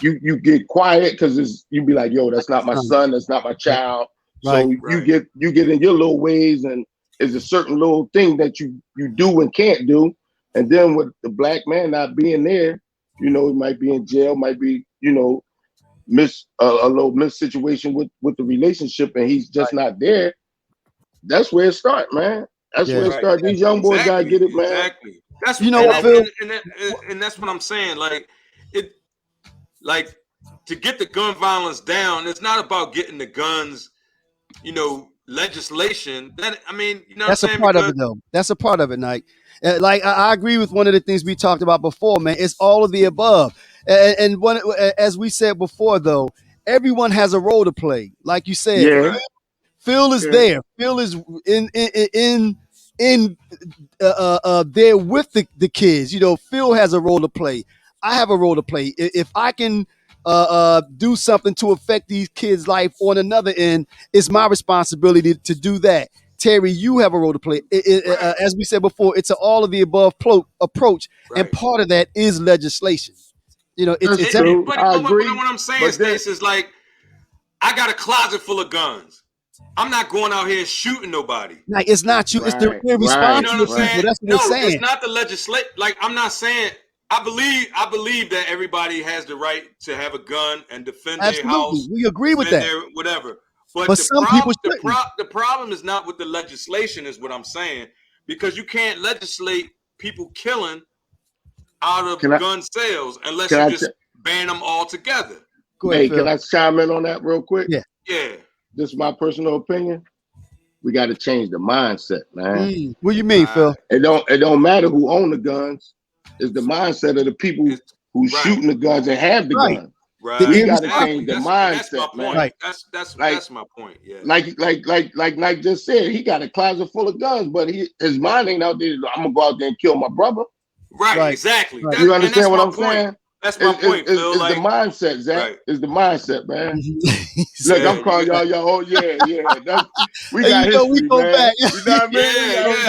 you get quiet because you be like, yo, that's not my son, that's not my child. So you get in your little ways, and it's a certain little thing that you do and can't do. And then with the black man not being there, you know, he might be in jail, might be, you know, a little miss situation with the relationship, and he's just not there. That's where it starts, man. That's where it starts. These young boys gotta get it, man. Exactly. That's and that's what I'm saying. Like to get the gun violence down, it's not about getting the guns, you know, legislation. That I mean, you know, that's what I'm saying? A part of it, though. That's a part of it, Nike. Like I agree with one of the things we talked about before, man. It's all of the above, and one, as we said before, though, everyone has a role to play. Like you said, Phil is there. Phil is in there with the kids. You know, Phil has a role to play. I have a role to play. If I can do something to affect these kids' life on another end, it's my responsibility to do that. Terry, you have a role to play. As we said before, it's an all of the above approach, and part of that is legislation. You know, it's true. But what I'm saying, Stacey, is like, I got a closet full of guns. I'm not going out here shooting nobody. It's not you. It's the irresponsible. You know what I'm saying? That's what I'm saying. It's not the legislate. Like, I'm not saying I believe that everybody has the right to have a gun and defend their house. We agree with that. Whatever. But the problem is not with the legislation, is what I'm saying, because you can't legislate people killing out of gun sales unless you just ban them all together. Hey, can I chime in on that real quick? Yeah. This is my personal opinion. We got to change the mindset, man. What do you mean, Phil? It don't matter who own the guns. It's the mindset of the people who's shooting the guns and have the guns. Right. We got to change the mindset, man. Right. That's my point. Yeah. Like Nike just said, he got a closet full of guns, but his mind ain't out there. I'm gonna go out there and kill my brother. Right. Exactly. Right. You understand what I'm saying? That's my point, Phil. It's the mindset, Zach. Right. It's the mindset, man. Look, I'm calling y'all. Oh yeah. We got history, we go man. back. You know what I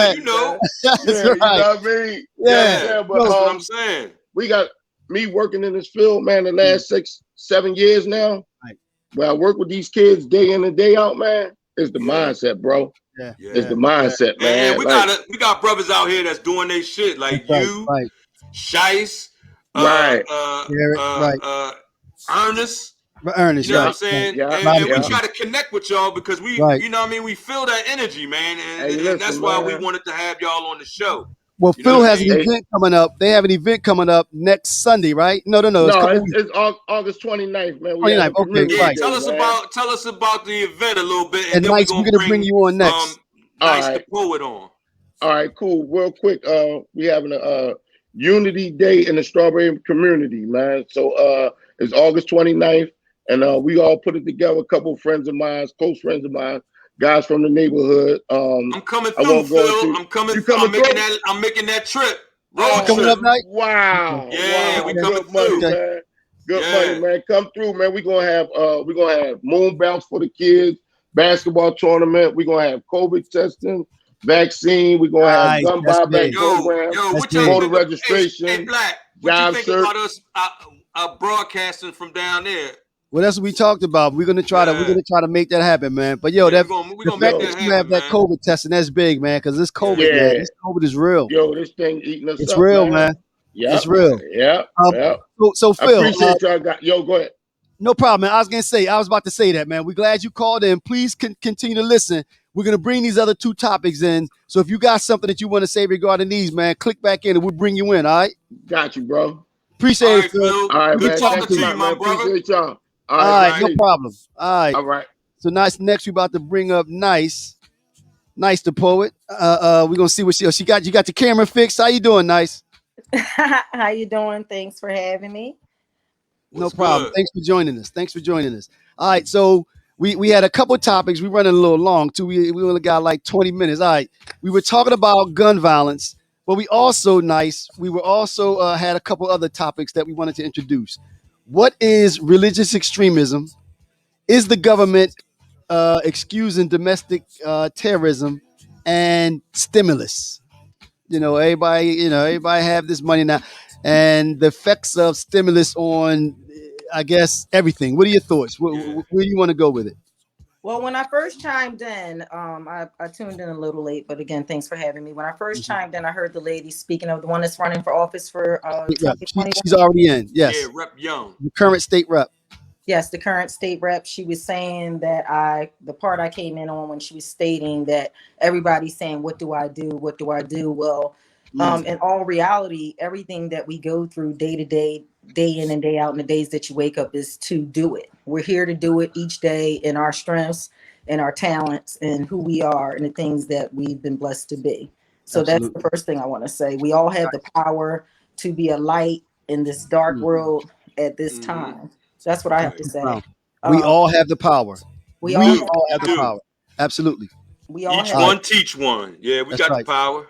mean? You know. That's right. You know what I mean? Yeah. But that's what I'm saying. We got me working in this field, man, the last 6-7 years now. Right. Where I work with these kids day in and day out, man. It's the mindset, bro. Yeah. It's the mindset, man. And we got brothers out here that's doing their shit, like you, Shice, Ernest. Ernest, you know what I'm saying? And we try to connect with y'all because we, you know what I mean? We feel that energy, man. And that's why we wanted to have y'all on the show. Well, Phil has an event coming up. They have an event coming up next Sunday, right? No. It's August 29th, man. 29th, okay, right. Tell us about the event a little bit. And Nice, we're going to bring you on next. Nice the poet on. All right, cool. Real quick, we having a Unity Day in the Strawberry community, man. So it's August 29th, and we all put it together. A couple of friends of mine, close friends of mine, guys from the neighborhood. I'm coming through, Phil. I'm coming through. I'm making that trip. Coming up night. Wow. Yeah, we coming through, man. Good money, man. Come through, man. We're gonna have moon bounce for the kids, basketball tournament. We're gonna have COVID testing, vaccine. We're gonna have gun buyback program, voter registration. Hey, Black, what you think about us broadcasting from down there? Well, that's what we talked about. We're gonna try to make that happen, man. But yo, the fact that you have that COVID testing, that's big, man. Because this COVID, man, this COVID is real. Yo, this thing eating us up. It's real, man. Yeah, it's real. Yeah. So Phil, I appreciate y'all. Yo, go ahead. No problem, man. I was about to say that, man. We're glad you called in. Please continue to listen. We're gonna bring these other two topics in. So if you got something that you want to say regarding these, man, click back in and we'll bring you in. All right. Got you, bro. Appreciate it, Phil. All right, good man. talking to you, my brother. Appreciate y'all. All right, no problem. All right. So next we about to bring up Nice the poet. We're gonna see what she got. You got the camera fixed. How you doing, Nice? How you doing? Thanks for having me. No problem. Thanks for joining us. All right, so we had a couple topics. We're running a little long too. We only got like 20 minutes. All right. We were talking about gun violence, but we also had a couple other topics that we wanted to introduce. What is religious extremism? Is the government excusing domestic terrorism and stimulus? Everybody have this money now, and the effects of stimulus on, I guess, everything. What are your thoughts? Where do you want to go with it? Well, when I first chimed in, I tuned in a little late, but again, thanks for having me. When I first chimed in, I heard the lady speaking of the one that's running for office for 2021. She's already in. Yes. Yeah, Rep Young. The current state rep. Yes, the current state rep. She was saying that the part I came in on when she was stating that everybody's saying, what do I do? What do I do? Well, in all reality, everything that we go through day to day, day in and day out, in the days that you wake up, is to do it. We're here to do it each day in our strengths and our talents and who we are and the things that we've been blessed to be. So Absolutely. That's the first thing I want to say. We all have the power to be a light in this dark world at this time. So that's what I have to say. We all have the power. We all have the power. Absolutely. We all each one teach one. Yeah, we got the power.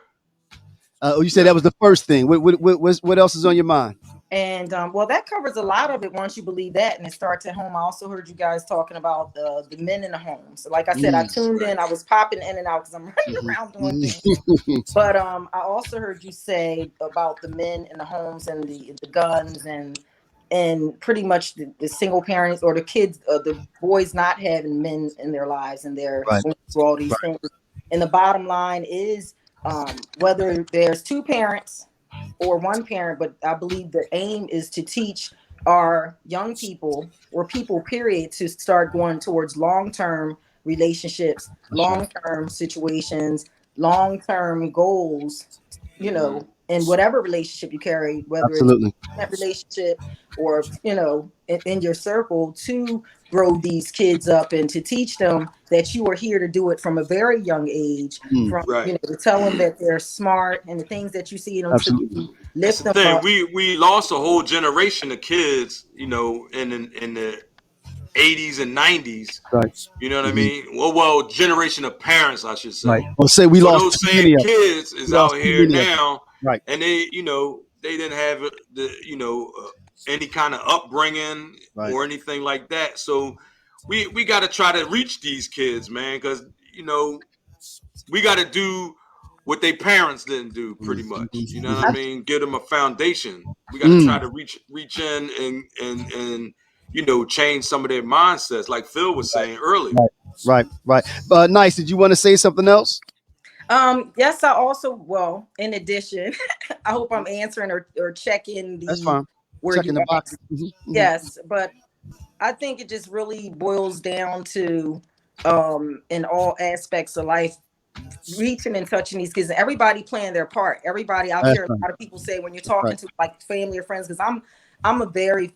You said that was the first thing. What else is on your mind? And well, that covers a lot of it once you believe that, and it starts at home. I also heard you guys talking about the men in the homes. Like I said, I tuned in. I was popping in and out because I'm running around doing things. But I also heard you say about the men in the homes and the guns and pretty much the single parents or the kids, the boys not having men in their lives, and they're going through all these things. And the bottom line is, whether there's two parents or one parent, but I believe the aim is to teach our young people or people period to start going towards long-term relationships, long-term situations, long-term goals, you know, in whatever relationship you carry, whether it's that relationship or, you know, in your circle, to grow these kids up and to teach them that you are here to do it from a very young age, from you know, to tell them that they're smart and the things that you see them to do, lift them up. We lost a whole generation of kids, you know, in the 80s and 90s. Right. You know what I mean? Well, generation of parents, I should say. Right. Well, say we lost those same kids is out here now, right? And they, you know, they didn't have the, you know, any kind of upbringing or anything like that. So we got to try to reach these kids, man, because you know we got to do what their parents didn't do, pretty much. You know what I mean? Give them a foundation. We got to try to reach in and you know, change some of their mindsets, like Phil was saying earlier. Right. But Nice, did you want to say something else? Yes, I also, well, in addition, I hope I'm answering or checking the. That's fine. Where checking the box. Yes, but I think it just really boils down to, in all aspects of life, reaching and touching these kids. Everybody playing their part. Everybody out here. A lot of people say when you're talking to like family or friends, because I'm a very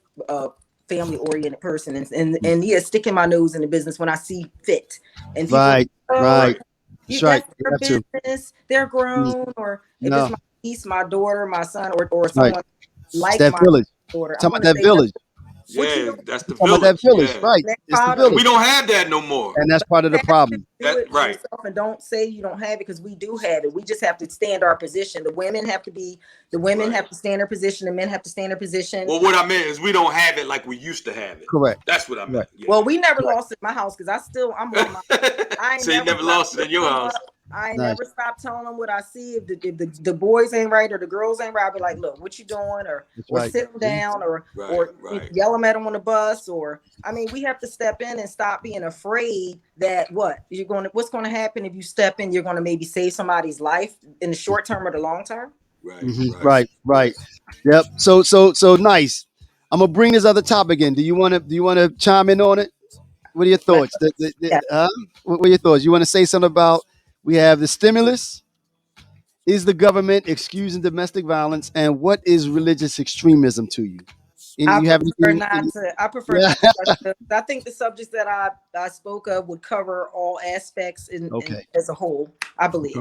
family oriented person, and yeah, sticking my nose in the business when I see fit. And people, right. That's their business. They're grown, or if it's my niece, my daughter, my son, or someone like that my village. daughter. Talking about that village. Yeah, that's the village. That village, right? It's the village. We don't have that no more, and that's part of the problem. Right. And don't say you don't have it, because we do have it. We just have to stand our position. The women have to stand their position. The men have to stand their position. Well, what I meant is we don't have it like we used to have it. Correct. That's what I meant. Yeah. Well, we never lost it in my house, because I'm on my. I ain't so you never lost it in your house. I ain't never stopped telling them what I see. If the boys ain't right or the girls ain't right, I'll be like, look, what you doing? Or sit them down, or yell them at them on the bus. Or, I mean, we have to step in and stop being afraid that what's going to happen if you step in, you're going to maybe save somebody's life in the short term or the long term. Right. Yep. So Nice. I'm gonna bring this other topic in. Do you want to chime in on it? What are your thoughts? What are your thoughts? You want to say something about? We have the stimulus. Is the government excusing domestic violence? And what is religious extremism to you? I prefer not to. I think the subjects that I spoke of would cover all aspects as a whole, I believe.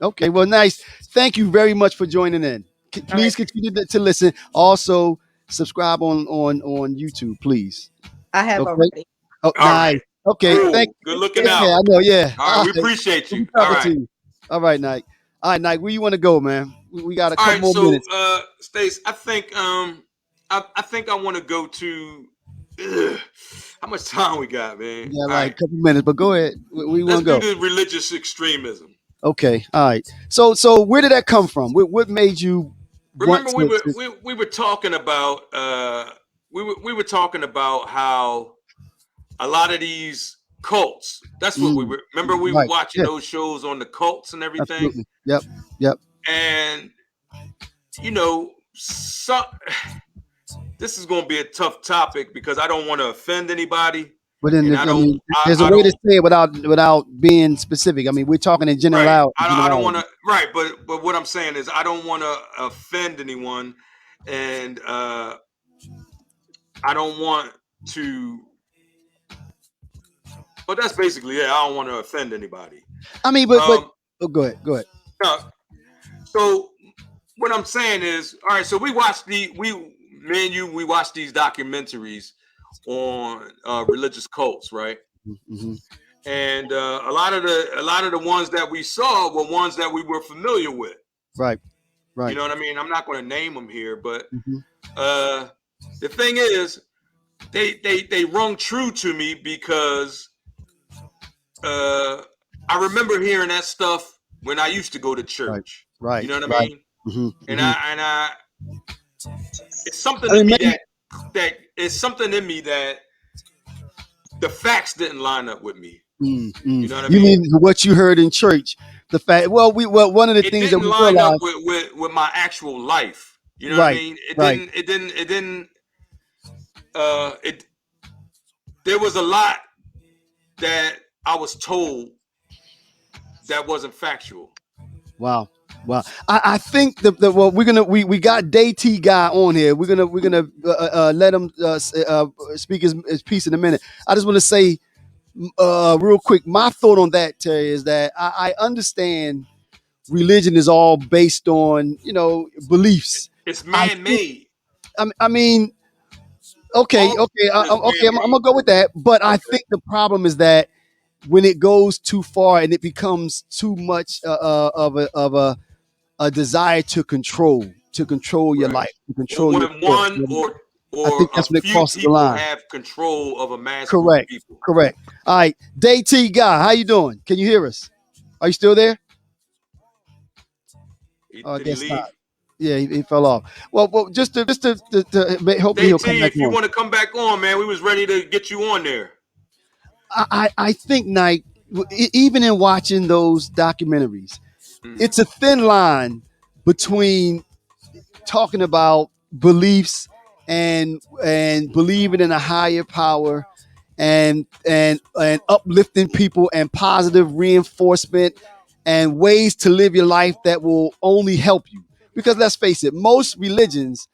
Okay. Well, Nice. Thank you very much for joining in. Please continue to listen. Also, subscribe on YouTube, please. I have already. Oh, nice. Okay, thank you. Good looking out. I know, yeah. All right, we appreciate you. All right. All right, Nike. All right, Nike, where you want to go, man? We got a couple more minutes. Stace, I think I want to go to how much time we got, man? Yeah, like a couple minutes, but go ahead. We want to go. Let's do the religious extremism. Okay, all right. So where did that come from? What made you remember we were talking about we were talking about how a lot of these cults. That's what we were. Remember, we were watching those shows on the cults and everything. Absolutely. Yep. And you know, this is going to be a tough topic because I don't want to offend anybody. But then there's a way to say it without being specific. I mean, we're talking in general. Right. I don't want to. Right, but what I'm saying is I don't want to offend anyone, and I don't want to. But that's basically it. I don't want to offend anybody. I mean, but go ahead. So what I'm saying is, all right. So we watched we watched these documentaries on religious cults, right? Mm-hmm. And a lot of the ones that we saw were ones that we were familiar with. Right. You know what I mean? I'm not going to name them here, but the thing is, they rung true to me because I remember hearing that stuff when I used to go to church. Right. You know what I mean? Mm-hmm. And I it's something in me that it's something in me that the facts didn't line up with me. Mm-hmm. You know what I mean? You mean what you heard in church? The fact. Well, one of the things that we line realized up with my actual life. You know what I mean? There was a lot that I was told that wasn't factual. Wow. I think well, we got Day T guy on here. We're gonna let him speak his piece in a minute. I just want to say real quick, my thought on that, Terry, is that I understand religion is all based on beliefs. It's man-made. I mean, okay, I'm gonna go with that. But I think the problem is that when it goes too far and it becomes too much of a desire to control your life, to control your when thoughts. one I think or that's a when it few crosses the people line. have control of a mass group of people. Correct. All right, Day T guy, how you doing? Can you hear us? Are you still there? I guess not. Yeah, he fell off. Well, just to hopefully he'll come back if you on. want to come back on, man, we was ready to get you on there. I think, Nike, even in watching those documentaries, it's a thin line between talking about beliefs and believing in a higher power and uplifting people and positive reinforcement and ways to live your life that will only help you. Because let's face it, most religions,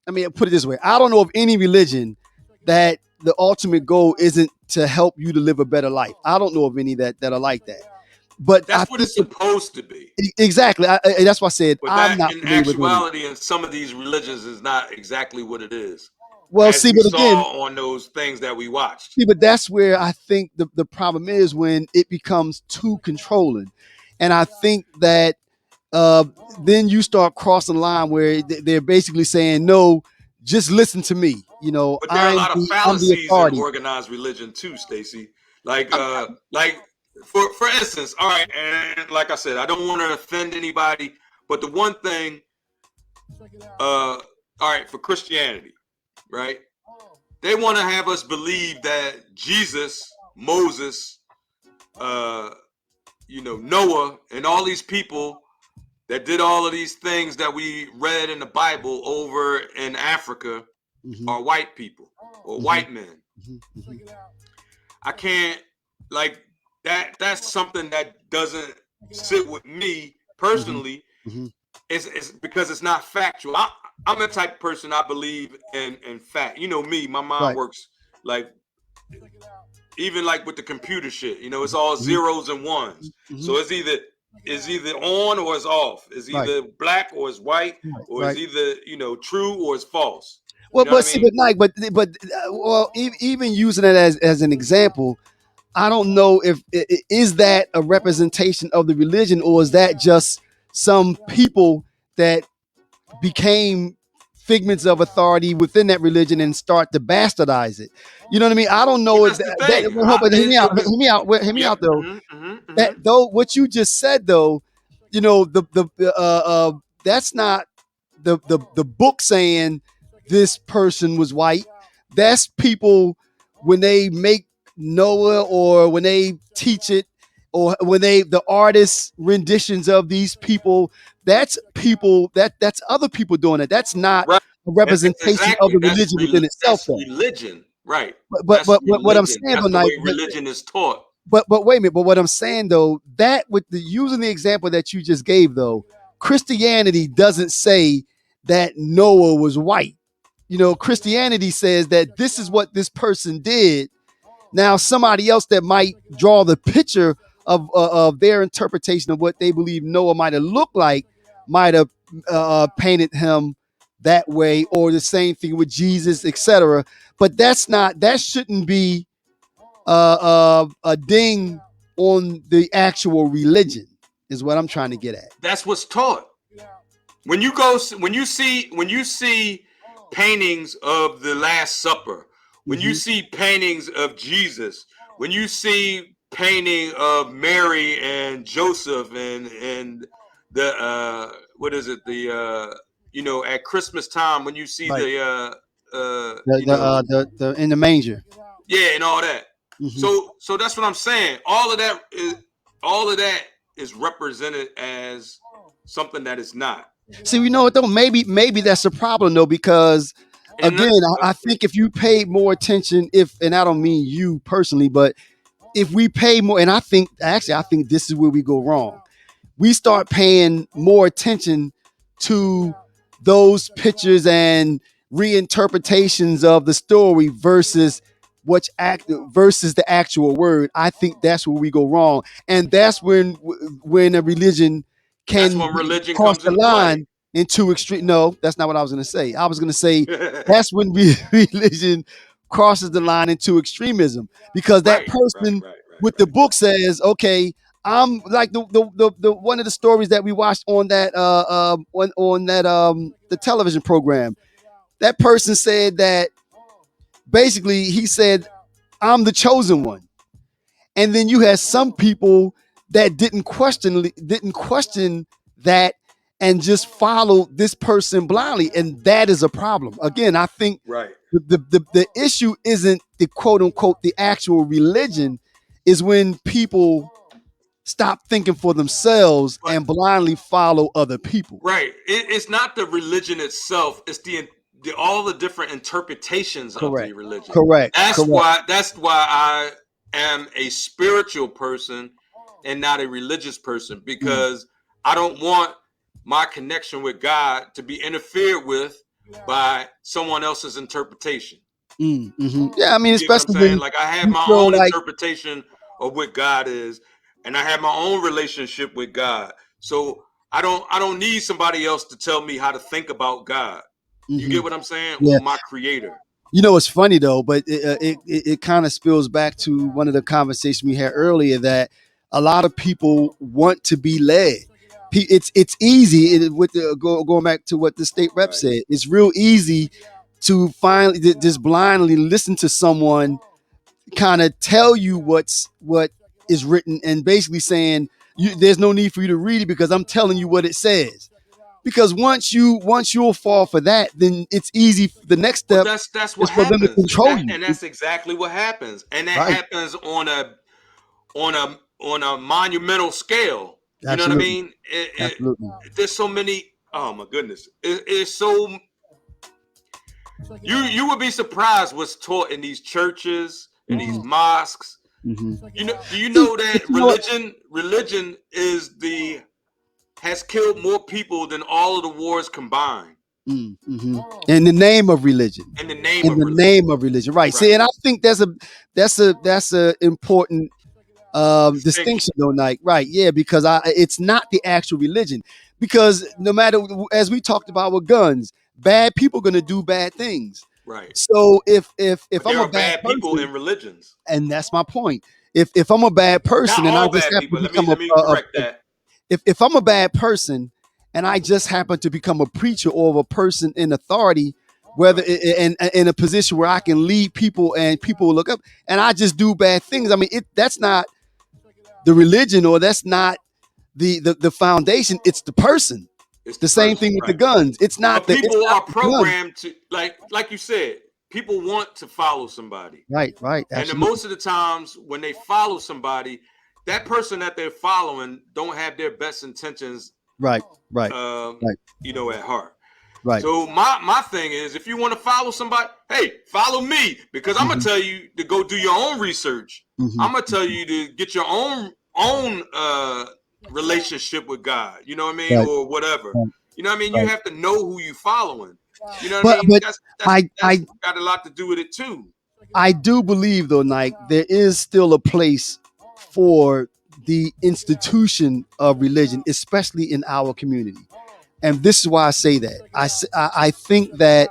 I mean, put it this way, I don't know of any religion that the ultimate goal isn't to help you to live a better life. I don't know of any that are like that. But that's what it's supposed to be. Exactly. That's why I said but I'm that, not in familiar with any. actuality, in some of these religions, is not exactly what it is. Well, as see, we but again, saw on those things that we watched. See, but that's where I think the problem is when it becomes too controlling, and I think that then you start crossing the line where they're basically saying, "No, just listen to me." But there are a lot of I'm the fallacies in authority. organized religion too, Stacy. Like for instance, all right, and like I said, I don't want to offend anybody, but the one thing, all right, for Christianity, right? They want to have us believe that Jesus, Moses, Noah, and all these people that did all of these things that we read in the Bible over in Africa are white people or white men. I can't, like, that's something that doesn't sit with me personally. It's because it's not factual. I'm the type of person, I believe in fact. You know me, my mind works like, even like with the computer shit, it's all zeros and ones. So it's either on or it's off. It's either black or it's white, or it's either true or it's false. Well, see, but Nike, well, even using it as an example, I don't know if is that a representation of the religion, or is that just some people that became figments of authority within that religion and start to bastardize it. You know what I mean? I don't know well, hear me out though. That though what you just said though, that's not the book saying this person was white. That's people when they make Noah, or when they teach it, or when the artists renditions of these people, that's people that's other people doing it. That's not a representation of the religion within itself. That's religion, right? But what I'm saying, that's the way religion is taught. But wait a minute. But what I'm saying though, that with using the example that you just gave though, Christianity doesn't say that Noah was white. Christianity says that this is what this person did. Now, somebody else that might draw the picture of their interpretation of what they believe Noah might have looked like might have painted him that way, or the same thing with Jesus, etc. But that shouldn't be a ding on the actual religion, is what I'm trying to get at. That's what's taught. When you see paintings of the Last Supper, when you see paintings of Jesus, when you see painting of Mary and Joseph and the what is it, the at Christmas time, when you see the in the manger, and all that. So that's what I'm saying. All of that is represented as something that is not. See, you know what though? Maybe that's a problem though, because again, I think if you paid more attention, and I don't mean you personally, but if we pay more, and I think this is where we go wrong. We start paying more attention to those pictures and reinterpretations of the story versus versus the actual word. I think that's where we go wrong, and that's when a religion That's can when religion cross comes the into play. line into extreme. No, that's not what I was going to say. I was going to say that's when religion crosses the line into extremism, because that Right. person with the book says, okay, I'm like the one of the stories that we watched on that on that the television program. That person said that basically he said, I'm the chosen one. And then you had some people that didn't question that and just follow this person blindly, and that is a problem. Again, I think Right. the issue isn't the quote unquote the actual religion, is when people stop thinking for themselves and blindly follow other people. Right. It's not the religion itself. It's the all the different interpretations of the religion. Correct. That's why I am a spiritual person and not a religious person, because I don't want my connection with God to be interfered with by someone else's interpretation. Mm-hmm. Yeah, I mean, You get what I'm especially saying? when Like, I have you my feel own like interpretation of what God is, and I have my own relationship with God. So I don't need somebody else to tell me how to think about God. You get what I'm saying? Yeah. Or my creator. You know, it's funny though, but it kind of spills back to one of the conversations we had earlier, that a lot of people want to be led. It's easy with going back to what the state rep said. It's real easy to finally just blindly listen to someone kind of tell you what is written, and basically saying there's no need for you to read it because I'm telling you what it says. Because once you'll fall for that, then it's easy. The next Well, step that's is what for them to happens, control you. and that's exactly what happens, and that Right. happens on a monumental scale. You know what I Absolutely. mean? Absolutely. There's so many. Oh my goodness! It's so. You would be surprised what's taught in these churches, in these mosques. Mm-hmm. Do you know that You know what? religion has killed more people than all of the wars combined Mm-hmm. In the name of religion. in the name In of the religion. name of religion. Right. See, and I think that's a important distinction though, Nike. Right. Yeah, because it's not the actual religion. Because no matter, as we talked about with guns, bad people gonna do bad things. Right. So if But I'm there a are bad bad people person, in religions. and that's my point. If I'm a bad Not person and I all just bad happen to people. Let become me correct that. if I'm a bad person and I just happen to become a preacher or a person in authority, whether in a position where I can lead people and people will look up, and I just do bad things. I mean, that's not the religion, or that's not the foundation. It's the person. It's the The same person, thing with the right? guns. It's But not people are the gun. programmed to like you said. People want to follow somebody, Right. and then Absolutely. most of the times when they follow somebody, that person that they're following don't have their best intentions, Right. at heart. Right. So my thing is, if you want to follow somebody, hey, follow me, because I'm gonna tell you to go do your own research. I'm gonna tell you to get your own relationship with God. You know what I mean, Right. or whatever. Right. You know what I mean. You Right. have to know who you following. You know what I But mean. That's I got a lot to do with it too. I do believe though, Nike, there is still a place for the institution of religion, especially in our community. And this is why I say that. I think that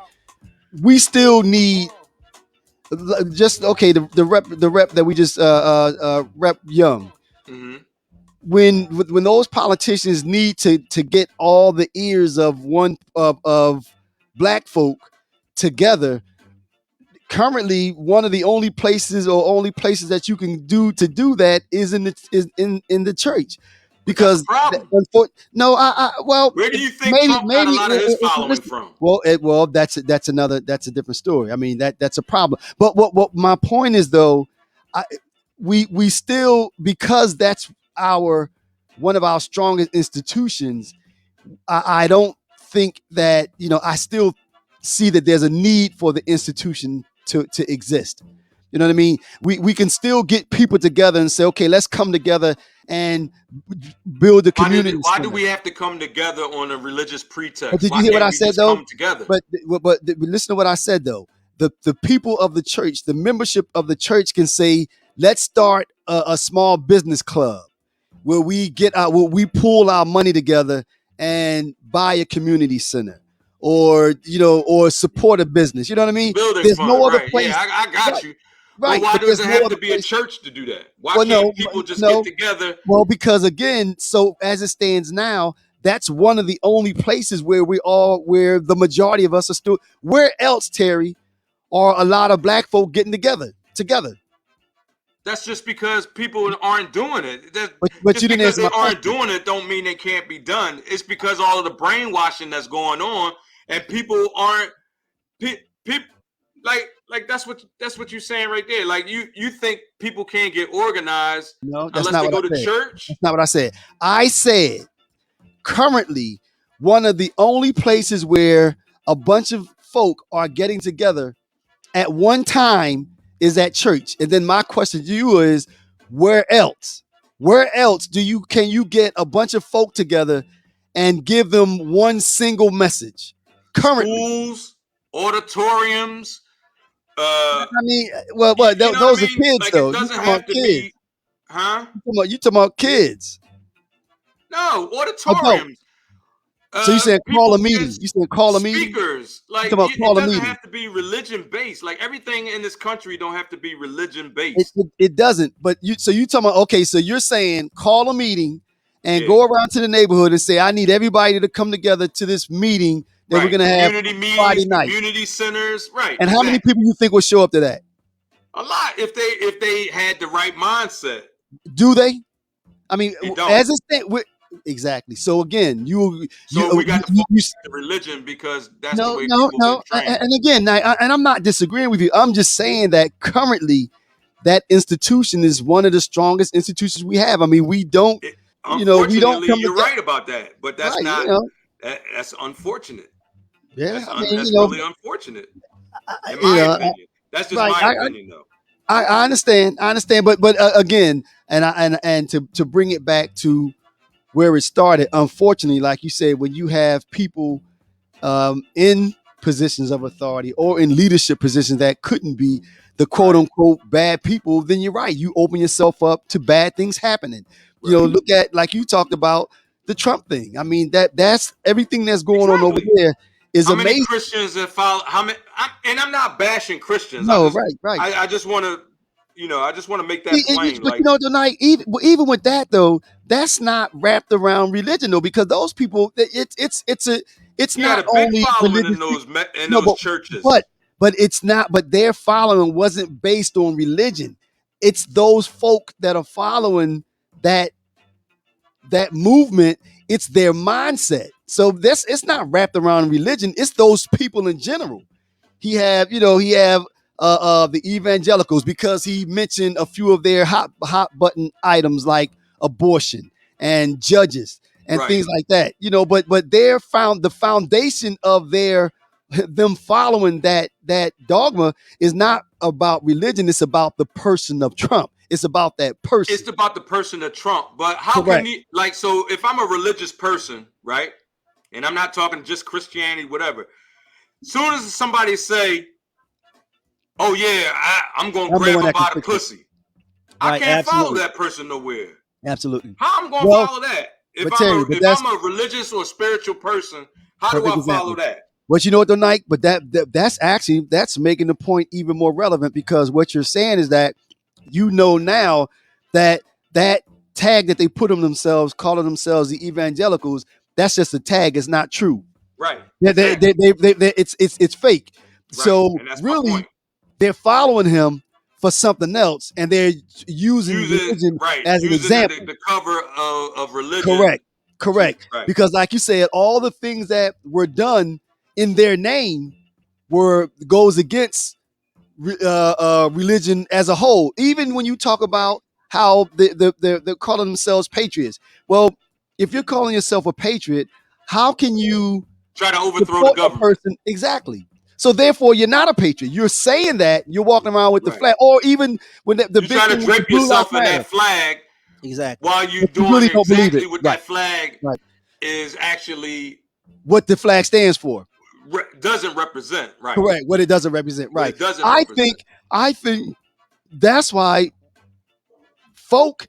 we still need just okay the rep that we just rep Young. Mm-hmm. When those politicians need to get all the ears of black folk together, currently one of the only places that you can do that is in the church, But that's a because problem. no well Where do you think maybe Trump got a lot of his following from? well that's a different story. I mean that's a problem, but what my point is though, we still, because that's our one of our strongest institutions. I don't think that, I still see that there's a need for the institution to exist. You know what I mean? We can still get people together and say, okay, let's come together and build a community. Why do we have to come together on a religious pretext? But did you Why hear what can't I we said just though? come together? But listen to what I said though. The people of the church, the membership of the church can say, let's start a small business club where we pull our money together and buy a community center, or or support a business. You know what I mean? Building There's fund, no other right? place. Yeah, I got Right, you. right. But why But does there's it no have other to be a place. church to do that? Why Well, can't no, people just no. get together? Well, because again, so as it stands now, that's one of the only places where where the majority of us are still. Where else, Terry, are a lot of black folk getting together? That's just because people aren't doing it. But Just you didn't because answer they my aren't question. doing it don't mean they can't be done. It's because all of the brainwashing that's going on, and people aren't people like that's what you're saying right there. Like you think people can't get organized No, that's unless not they what I go to said. church? That's not what I said. I said currently one of the only places where a bunch of folk are getting together at one time is at church. And then my question to you is, where else? Where else can you get a bunch of folk together and give them one single message? Currently, Schools, auditoriums. I mean, well, You know what those I are mean? kids Like though. it You doesn't talking about have to kids? be, huh? You talking about kids? No, Adult. auditoriums. So you saying call People a meeting? just You saying call a meeting? speakers. You Like talking about it call a doesn't meeting? have to be religion based. Like everything in this country don't have to be religion It, based. it, it doesn't. But you talking about, okay, so you're saying call a meeting and Yeah. go around to the neighborhood and say, I need everybody to come together to this meeting that we're Right. gonna have Community Friday meetings, night. community centers. Right. And how many Exactly. people you think will show up to that? A lot if they had the right mindset. Do they? I mean, They don't. as it stands, exactly. So again, So we got to focus you on the religion because that's the no, way no, people no. been trained. And again, and I'm not disagreeing with you. I'm just saying that currently that institution is one of the strongest institutions we have. I mean, we don't Unfortunately, come you're together. right about that, but that's Right, not. That's unfortunate. yeah. I mean, That's really unfortunate, in you my know, opinion. That's just right. my opinion, though. I understand. But again, and to bring it back to where it started, unfortunately, like you said, when you have people in positions of authority or in leadership positions that couldn't be the quote unquote bad people, then you're right. You open yourself up to bad things happening. Right. You know, look at, like you talked about, the Trump thing. I mean, that's everything that's going on over there is how many amazing. Christians that follow? How many? And I'm not bashing Christians. No, right. I just want to, I just want to make that plain. But Like, tonight, even with that though, that's not wrapped around religion though, because those people, it's you not got a big only following religious. in No, those churches. but it's not. But their following wasn't based on religion. It's those folk that are following that movement. It's their mindset. So it's not wrapped around religion. It's those people in general. He have the evangelicals, because he mentioned a few of their hot button items like abortion and judges and things like that. But the foundation of them following that dogma is not about religion. It's about the person of Trump. It's about that person. It's about the person of Trump. But how can he, so if I'm a religious person, right, and I'm not talking just Christianity, whatever, soon as somebody say, oh yeah, I'm going to grab him by the pussy, I can't follow that person nowhere. Absolutely. How I'm going to follow that? If I'm a religious or spiritual person, how do I follow that? But you know what, though, Nike? But that's making the point even more relevant, because what you're saying is that now that tag that they put on themselves, calling themselves the evangelicals, that's just a tag. It's not true. Right. It's fake. Right. So and that's really, they're following him for something else, and they're using religion as an example. The cover of religion. Correct. Right. Because, like you said, all the things that were done in their name goes against religion as a whole. Even when you talk about how they're calling themselves patriots. Well, if you're calling yourself a patriot, how can you try to overthrow the government. Person. Exactly. So therefore, you're not a patriot. You're saying that you're walking around with the flag, or even when the you're trying to drape yourself in that flag. Exactly. While you're doing really exactly what that flag is actually what the flag stands for. Doesn't represent, right? Correct. What it doesn't represent, right? It doesn't represent. I think that's why folk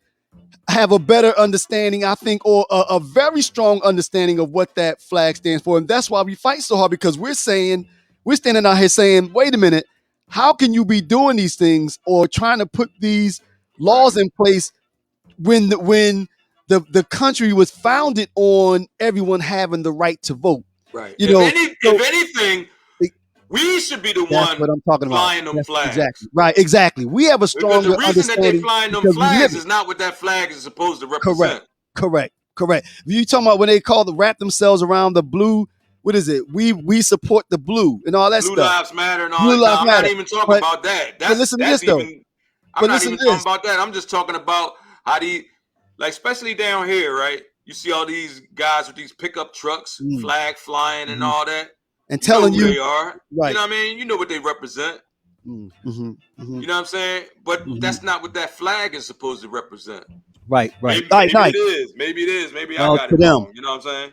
have a better understanding, I think, or a very strong understanding of what that flag stands for. And that's why we fight so hard, because we're standing out here saying, wait a minute, how can you be doing these things or trying to put these laws in place when the country was founded on everyone having the right to vote? Right. If anything, we should be the one what I'm talking flying about. Them flags. Exactly. Right. Exactly. We have a stronger because the reason that they flying them flags is not what that flag is supposed to represent. Correct. You talking about when they wrap themselves around the blue? What is it? We support the blue and all that stuff. Blue lives matter and all that. No, I'm not even talking about that. Listen to this though. I'm not even talking about that. I'm just talking about how especially down here, right? You see all these guys with these pickup trucks, flag flying and all that. And telling you who they are, right? You know what I mean? You know what they represent. You know what I'm saying? But that's not what that flag is supposed to represent. Right. Maybe it is. Maybe I got it wrong. You know what I'm saying?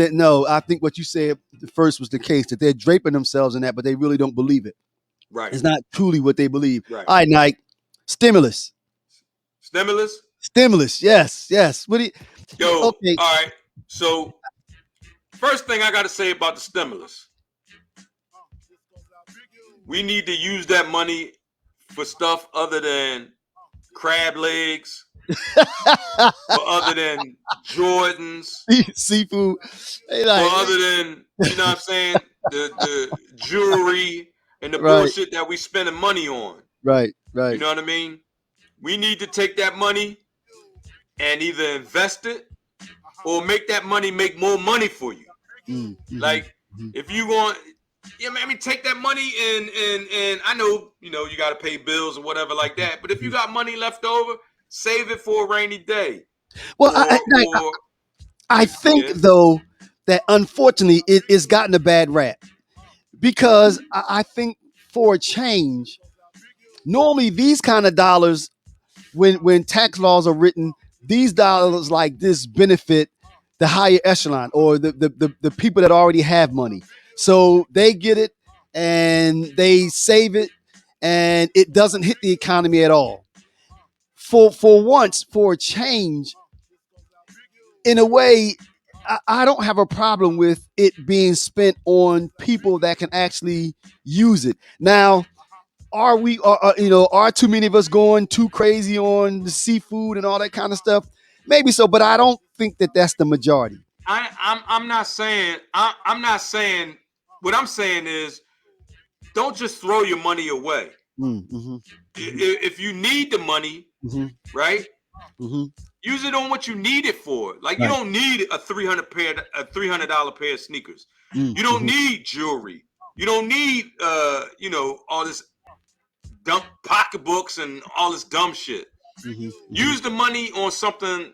No. I think what you said first was the case, that they're draping themselves in that, but they really don't believe it. Right. It's not truly what they believe. Right. All right, Nike. Stimulus. Yes. What do you? Okay. All right. So. First thing I got to say about the stimulus, we need to use that money for stuff other than crab legs, or other than Jordans, seafood, or other than, you know what I'm saying, the jewelry and the bullshit that we spending money on. Right. You know what I mean? We need to take that money and either invest it or make that money make more money for you. If you want, take that money and I know, you got to pay bills or whatever like that. But if you got money left over, save it for a rainy day. Well, I think though that unfortunately it has gotten a bad rap, because I think for a change, normally these kind of dollars, when tax laws are written, these dollars like this benefit the higher echelon or the people that already have money. So they get it and they save it and it doesn't hit the economy at all. For once, for a change, in a way, I don't have a problem with it being spent on people that can actually use it. Now, are too many of us going too crazy on the seafood and all that kind of stuff? Maybe so, but I don't think that that's the majority. I'm not saying. What I'm saying is, don't just throw your money away. If you need the money, right? Use it on what you need it for. Like you don't need a $300 pair of sneakers. You don't need jewelry. You don't need all this dumb pocketbooks and all this dumb shit. Use the money on something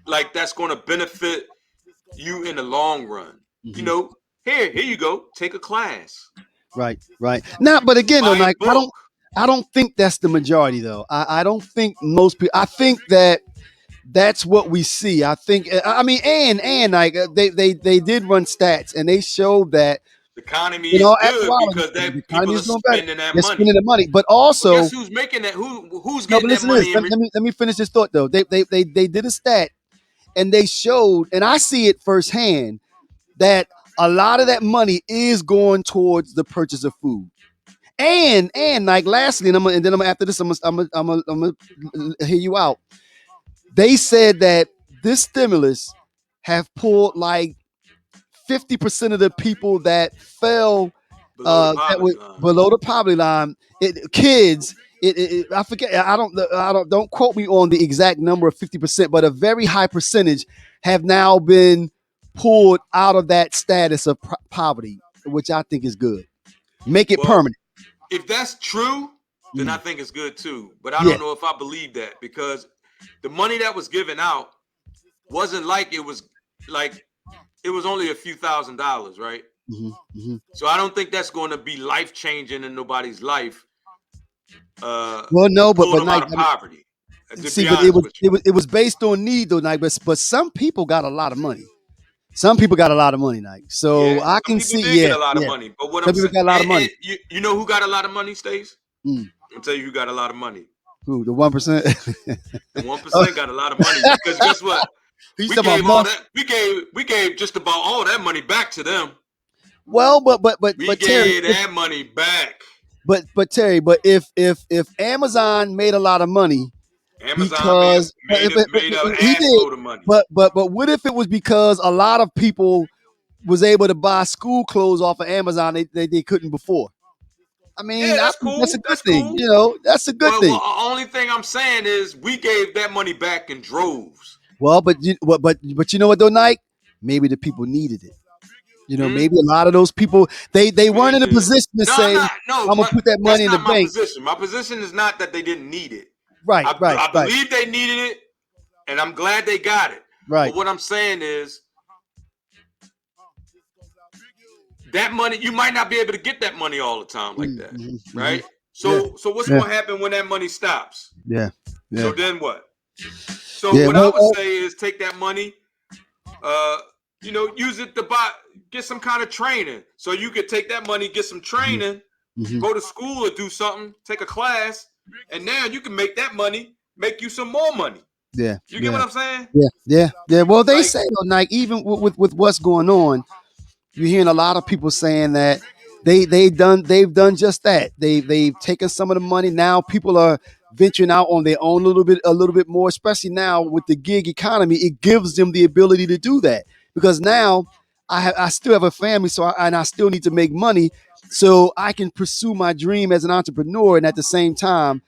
like that's going to benefit you in the long run. Here you go. Take a class. Right. Now, but again, though, like, I don't think that's the majority, though. I don't think most people. I think that's what we see. I think. I mean, and like they did run stats, and they showed that the economy is good because people are spending that money. Spending the money, but also guess who's making that? Who's getting that money? Let me finish this thought though. They did a stat, and they showed, and I see it firsthand, that a lot of that money is going towards the purchase of food. And like lastly, and then after this, I'm gonna hear you out. They said that this stimulus have pulled like 50% of the people that fell below the poverty line. Kids. I forget. Don't quote me on the exact number of 50%, but a very high percentage have now been pulled out of that status of poverty, which I think is good. Make it permanent. If that's true, then I think it's good too. But I don't know if I believe that, because the money that was given out wasn't like it was like it was only a few $1,000s, right? So I don't think that's going to be life changing in nobody's life. Well, no, but them out of poverty. See, but it was based on need though, Nike. But some people got a lot of money. Some people got a lot of money, Nike. So yeah, I can see, get a lot of money. But what some people got a lot of money. You know who got a lot of money, Stace? I'll tell you who got a lot of money. Who, the 1%? The 1% got a lot of money because guess what? We gave all that. We gave just about all that money back to them. Well, but we gave Terry, that money back. But Terry, but if Amazon made a lot of money, Amazon made an assload of money. But what if it was because a lot of people was able to buy school clothes off of Amazon they couldn't before? I mean, yeah, that's cool. That's a good thing. Cool. You know, that's a good thing. Well, only thing I'm saying is we gave that money back in droves. Well, but you know what though, Nike? Maybe the people needed it. You know, maybe a lot of those people they weren't in a position to say, "I'm gonna put that money in the bank." My position is not that they didn't need it. Right, I believe they needed it, and I'm glad they got it. Right. But what I'm saying is, that money, you might not be able to get that money all the time like that, right? So what's going to happen when that money stops? Yeah. So then what? So what I would say is take that money, use it to get some kind of training. So you could take that money, get some training, go to school or do something, take a class, and now you can make that money, make you some more money. Yeah. You get what I'm saying? Yeah. Well, they say though, Nike, even with what's going on, you're hearing a lot of people saying that they've done just that. They've taken some of the money. Now people are venturing out on their own a little bit more, especially now with the gig economy. It gives them the ability to do that because now I still have a family, and I still need to make money, so I can pursue my dream as an entrepreneur, and at the same time,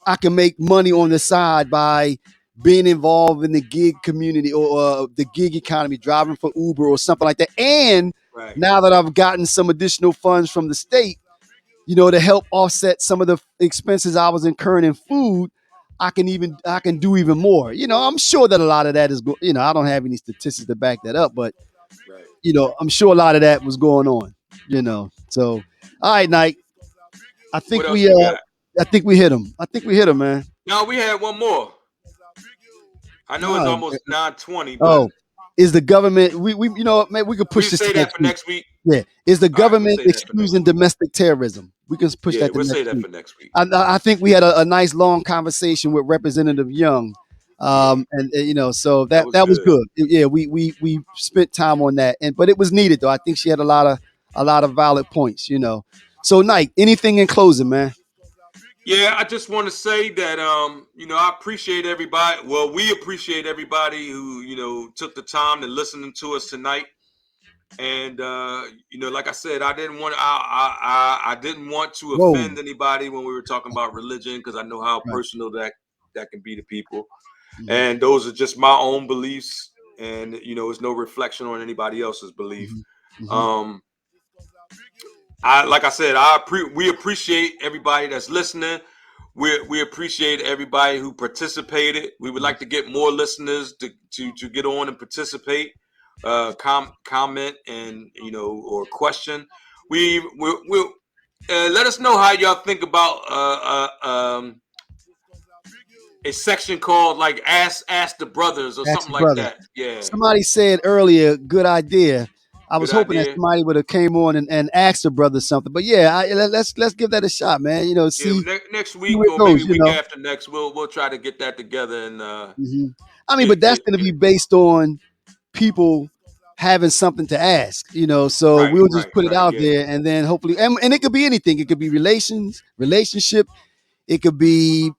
I can make money on the side by being involved in the gig community or the gig economy, driving for Uber or something like that. And now that I've gotten some additional funds from the state, to help offset some of the expenses I was incurring in food, I can do even more. I'm sure that a lot of that is, I don't have any statistics to back that up, but I'm sure a lot of that was going on. So all right, Nike. I think we hit him. Man. No, we had one more. I know it's almost 9:20. But is the government? Maybe we could push this to next week. Yeah, is the government excusing domestic terrorism? We can push that. We'll say that for next week. I think we had a nice long conversation with Representative Young, so that was good. Yeah, we spent time on that, but it was needed though. I think she had a lot of valid points. So Nike, anything in closing, man? Yeah, I just want to say that I appreciate everybody. Well, we appreciate everybody who took the time to listen to us tonight. And like I said, I didn't want to offend anybody when we were talking about religion because I know how personal that can be to people. And those are just my own beliefs, and it's no reflection on anybody else's belief. Like I said, we appreciate everybody that's listening. We appreciate everybody who participated. We would like to get more listeners to get on and participate, comment and or question. We'll let us know how y'all think about a section called like Ask the Brothers or something like that. Yeah. Somebody said earlier, good idea. I was hoping that somebody would have came on and asked the brother something, but let's give that a shot, man. See next week or maybe week after next, we'll try to get that together. And but that's going to be based on people having something to ask, So we'll just put it out there, and then hopefully, and it could be anything. It could be relationship. It could be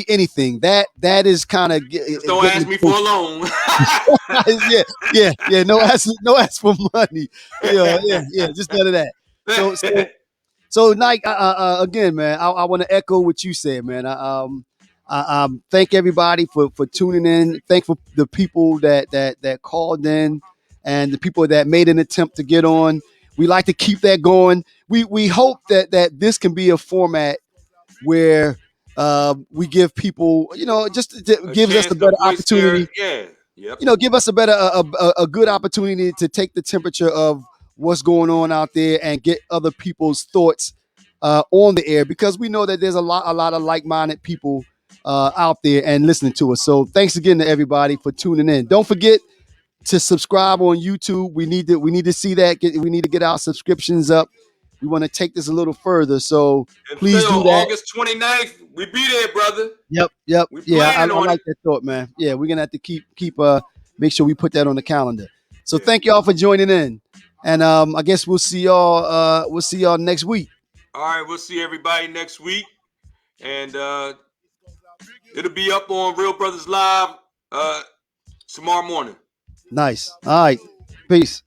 anything. That is kind of. Don't ask me for a loan. Yeah. No ask for money. Yeah. Just none of that. So Nike, again, man, I want to echo what you said, man. I thank everybody for tuning in. Thank for the people that called in and the people that made an attempt to get on. We like to keep that going. We hope that this can be a format where we give people, just gives us a better opportunity. Yep. you know, give us a better, a good opportunity to take the temperature of what's going on out there and get other people's thoughts on the air, because we know that there's a lot of like-minded people out there and listening to us. So thanks again to everybody for tuning in. Don't forget to subscribe on YouTube. We need to see that. We need to get our subscriptions up. We want to take this a little further. So please Until do that. August 29th, we be there, brother. Yep. We Yeah, I planning on like it. that thought, man. Yeah, we're gonna have to keep make sure we put that on the calendar. So Yeah. thank y'all for joining in. And I guess we'll see y'all next week. All right, we'll see everybody next week. And it'll be up on Real Brothers Live tomorrow morning. Nice. All right. Peace.